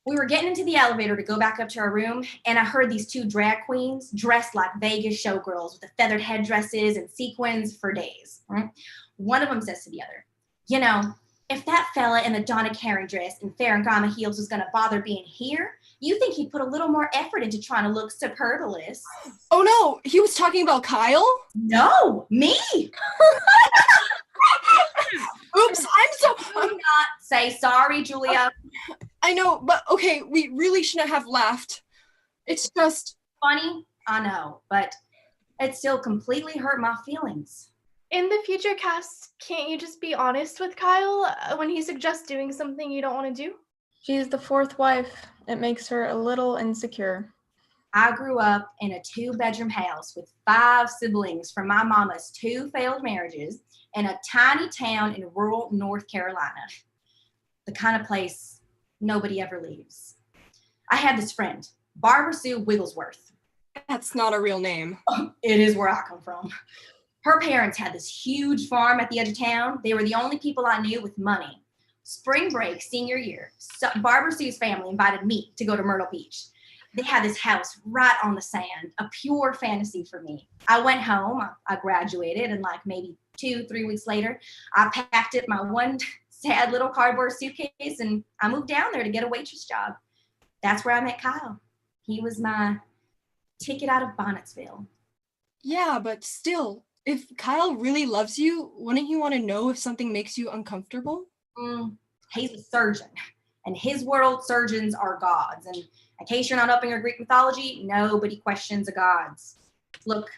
We were getting into the elevator to go back up to our room, and I heard these two drag queens dressed like Vegas showgirls with the feathered headdresses and sequins for days. Right? One of them says to the other, you know, if that fella in the Donna Karen dress and Ferragamo heels was going to bother being here, you think he'd put a little more effort into trying to look superfluous. Oh no, he was talking about Kyle? No, me. Oops, Do not say sorry, Julia. I know, but okay, we really shouldn't have laughed. It's just funny, I know, but it still completely hurt my feelings. In the future cast, can't you just be honest with Kyle when he suggests doing something you don't want to do? She's the fourth wife. It makes her a little insecure. I grew up in a 2-bedroom house with 5 siblings from my mama's 2 failed marriages in a tiny town in rural North Carolina. The kind of place nobody ever leaves. I had this friend, Barbara Sue Wigglesworth. That's not a real name. It is where I come from. Her parents had this huge farm at the edge of town. They were the only people I knew with money. Spring break, senior year, Barbara Sue's family invited me to go to Myrtle Beach. They had this house right on the sand, a pure fantasy for me. I went home, I graduated, and like maybe 2-3 weeks later, I packed up my one sad little cardboard suitcase and I moved down there to get a waitress job. That's where I met Kyle. He was my ticket out of Bonnetsville. Yeah, but still, if Kyle really loves you, wouldn't you want to know if something makes you uncomfortable? He's a surgeon, and his world, surgeons are gods. And in case you're not up in your Greek mythology, nobody questions the gods. Look,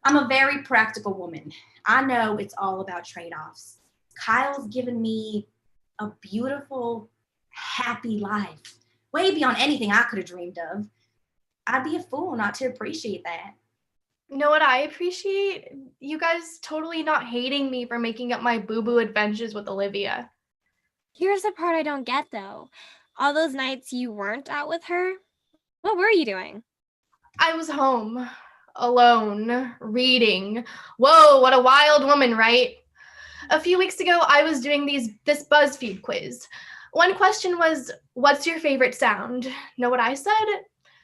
I'm a very practical woman. I know it's all about trade-offs. Kyle's given me a beautiful, happy life, way beyond anything I could have dreamed of. I'd be a fool not to appreciate that. You know what I appreciate? You guys totally not hating me for making up my boo-boo adventures with Olivia. Here's the part I don't get, though. All those nights you weren't out with her, what were you doing? I was home, alone, reading. Whoa, what a wild woman, right? A few weeks ago, I was doing this BuzzFeed quiz. One question was, what's your favorite sound? Know what I said?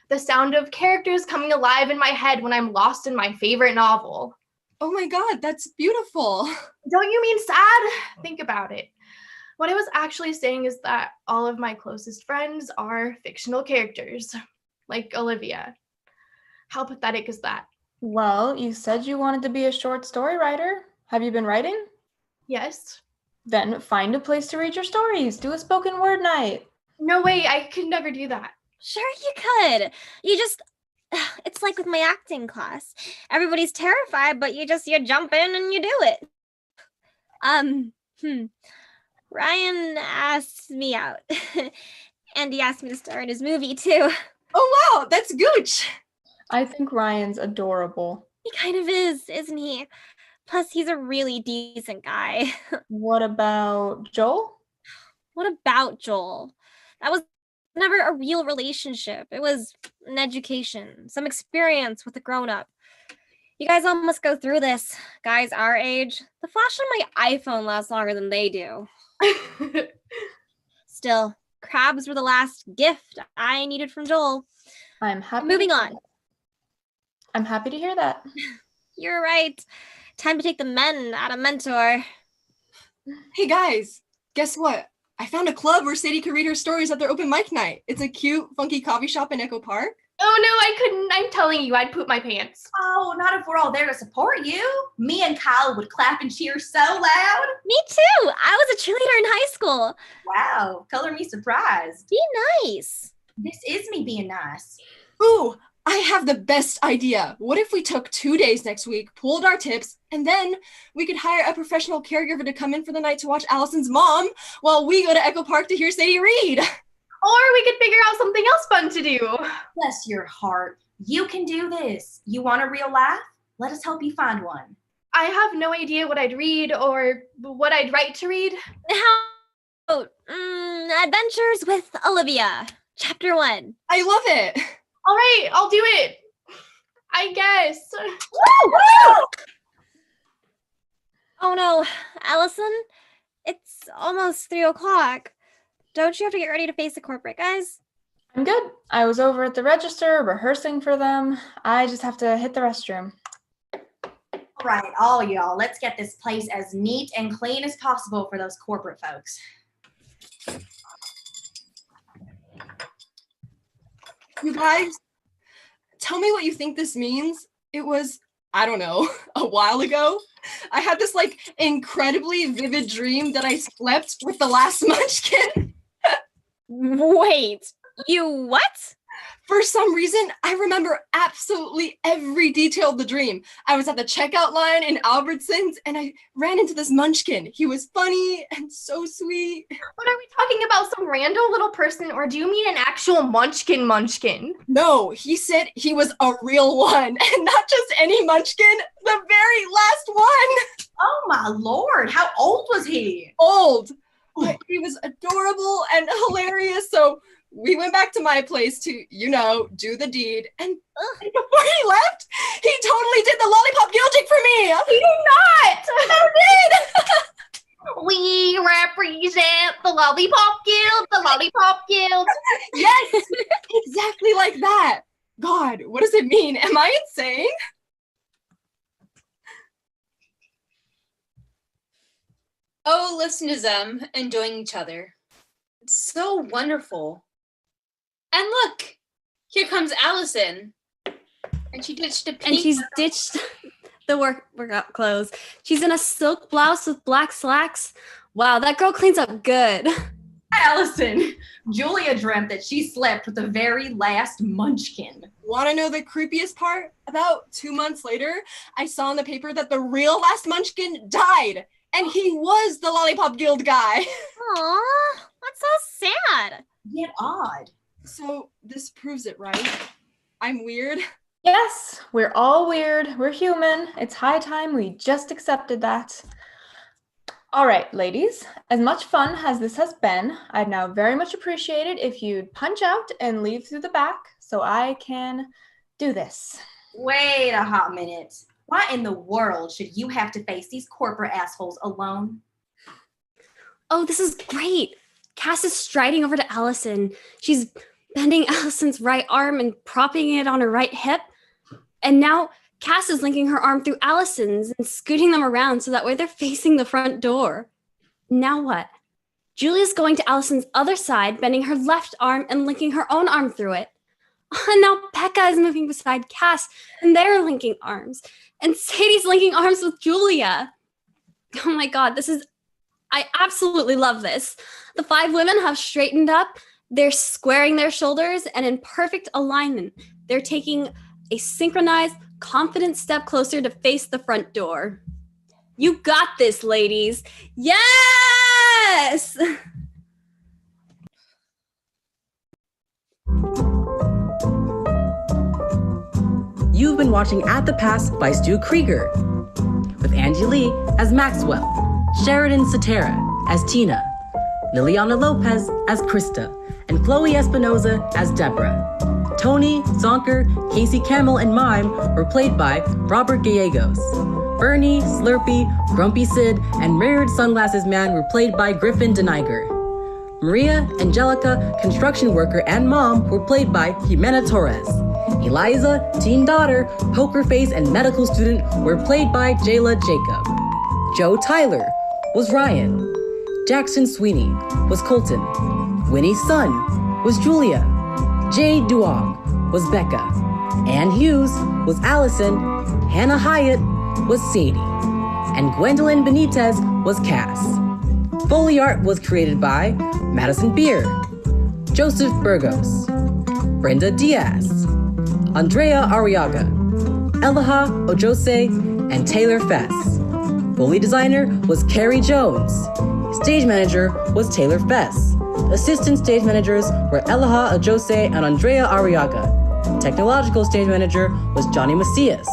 The sound of characters coming alive in my head when I'm lost in my favorite novel. Oh my God, that's beautiful. Don't you mean sad? Think about it. What I was actually saying is that all of my closest friends are fictional characters, like Olivia. How pathetic is that? Well, you said you wanted to be a short story writer. Have you been writing? Yes. Then find a place to read your stories. Do a spoken word night. No way, I could never do that. Sure you could. It's like with my acting class. Everybody's terrified, but you jump in and you do it. Ryan asked me out. And he asked me to star in his movie too. Oh wow, that's gooch. I think Ryan's adorable. He kind of is, isn't he? Plus, he's a really decent guy. What about Joel? What about Joel? That was never a real relationship. It was an education, some experience with a grown-up. You guys all must go through this. Guys our age, the flash on my iPhone lasts longer than they do. Still, crabs were the last gift I needed from Joel. I'm happy. Moving on. I'm happy to hear that. You're right. Time to take the men out of mentor. Hey guys, guess what? I found a club where Sadie can read her stories at their open mic night. It's a cute, funky coffee shop in Echo Park. Oh no, I couldn't. I'm telling you, I'd poop my pants. Oh, not if we're all there to support you. Me and Kyle would clap and cheer so loud. Me too. I was a cheerleader in high school. Wow, color me surprised. Be nice. This is me being nice. Ooh, I have the best idea. What if we took 2 days next week, pooled our tips, and then we could hire a professional caregiver to come in for the night to watch Allison's mom while we go to Echo Park to hear Sadie read. Or we could figure out something else fun to do. Bless your heart. You can do this. You want a real laugh? Let us help you find one. I have no idea what I'd read or what I'd write to read. How about Adventures with Olivia, Chapter 1. I love it. All right, I'll do it. I guess. Oh no, Allison, it's almost 3 o'clock. Don't you have to get ready to face the corporate guys? I'm good. I was over at the register rehearsing for them. I just have to hit the restroom. All right, all y'all, let's get this place as neat and clean as possible for those corporate folks. You guys, tell me what you think this means. It was, I don't know, a while ago. I had this like incredibly vivid dream that I slept with the last munchkin. Wait, you what? For some reason, I remember absolutely every detail of the dream. I was at the checkout line in Albertsons and I ran into this munchkin. He was funny and so sweet. But are we talking about some random little person or do you mean an actual munchkin? No, he said he was a real one and not just any munchkin, the very last one. Oh my Lord, how old was he? Old, but he was adorable and hilarious. So we went back to my place to, do the deed. And before he left, he totally did the lollipop guilting for me. He did not. I did. We represent the Lollipop Guild. Yes, exactly like that. God, what does it mean? Am I insane? Oh, listen to them enjoying each other. It's so wonderful. And look, here comes Allison. And she ditched a pink. And she's ditched the workout clothes. She's in a silk blouse with black slacks. Wow, that girl cleans up good. Allison, Julia dreamt that she slept with the very last munchkin. Want to know the creepiest part? About 2 months later, I saw in the paper that the real last munchkin died. And he was the Lollipop Guild guy. Aw, that's so sad. Yet odd. So this proves it, right? I'm weird. Yes, we're all weird. We're human. It's high time we just accepted that. All right, ladies, as much fun as this has been, I'd now very much appreciate it if you'd punch out and leave through the back so I can do this. Wait a hot minute. Why in the world should you have to face these corporate assholes alone? Oh, this is great. Cass is striding over to Allison. She's bending Allison's right arm and propping it on her right hip. And now Cass is linking her arm through Allison's and scooting them around so that way they're facing the front door. Now what? Julia's going to Allison's other side, bending her left arm and linking her own arm through it. And now Becca is moving beside Cass and they're linking arms. And Sadie's linking arms with Julia. Oh my God, I absolutely love this. The 5 women have straightened up. They're squaring their shoulders and in perfect alignment. They're taking a synchronized, confident step closer to face the front door. You got this, ladies. Yes! You've been watching At the Pass by Stu Krieger, with Angie Lee as Maxwell, Sheridan Satera as Tina, Liliana Lopez as Krista, and Chloe Espinoza as Deborah. Tony, Zonker, Casey Camel, and Mime were played by Robert Gallegos. Bernie, Slurpy, Grumpy Sid, and Mirrored Sunglasses Man were played by Griffin Deniger. Maria, Angelica, construction worker, and mom were played by Ximena Torres. Eliza, teen daughter, poker face, and medical student were played by Jayla Jacob. Joe Tyler was Ryan. Jackson Sweeney was Colton. Winnie Sun was Julia. Jade Duong was Becca. Ann Hughes was Allison. Hannah Hyatt was Sadie. And Gwendolyn Benitez was Cass. Foley art was created by Madison Beer, Joseph Burgos, Brenda Diaz, Andrea Arriaga, Elaha Ojose, and Taylor Fess. Foley designer was Kerry Jones. Stage manager was Taylor Fess. Assistant stage managers were Elaha Ojose and Andrea Arriaga. Technological stage manager was Johnny Macias.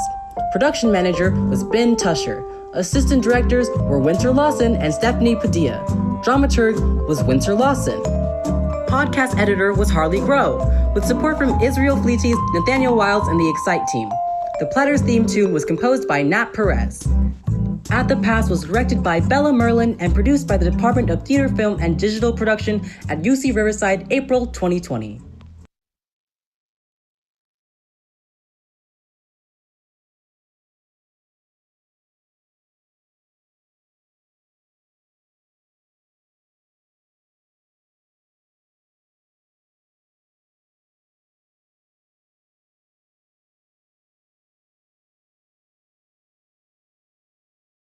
Production manager was Ben Tusher. Assistant directors were Winter Lawson and Stephanie Padilla. Dramaturg was Winter Lawson. Podcast editor was Harley Groh, with support from Israel Fleetes, Nathaniel Wilds, and the Excite team. The Platters theme tune was composed by Nat Perez. At the Pass was directed by Bella Merlin and produced by the Department of Theater, Film, and Digital Production at UC Riverside, April 2020.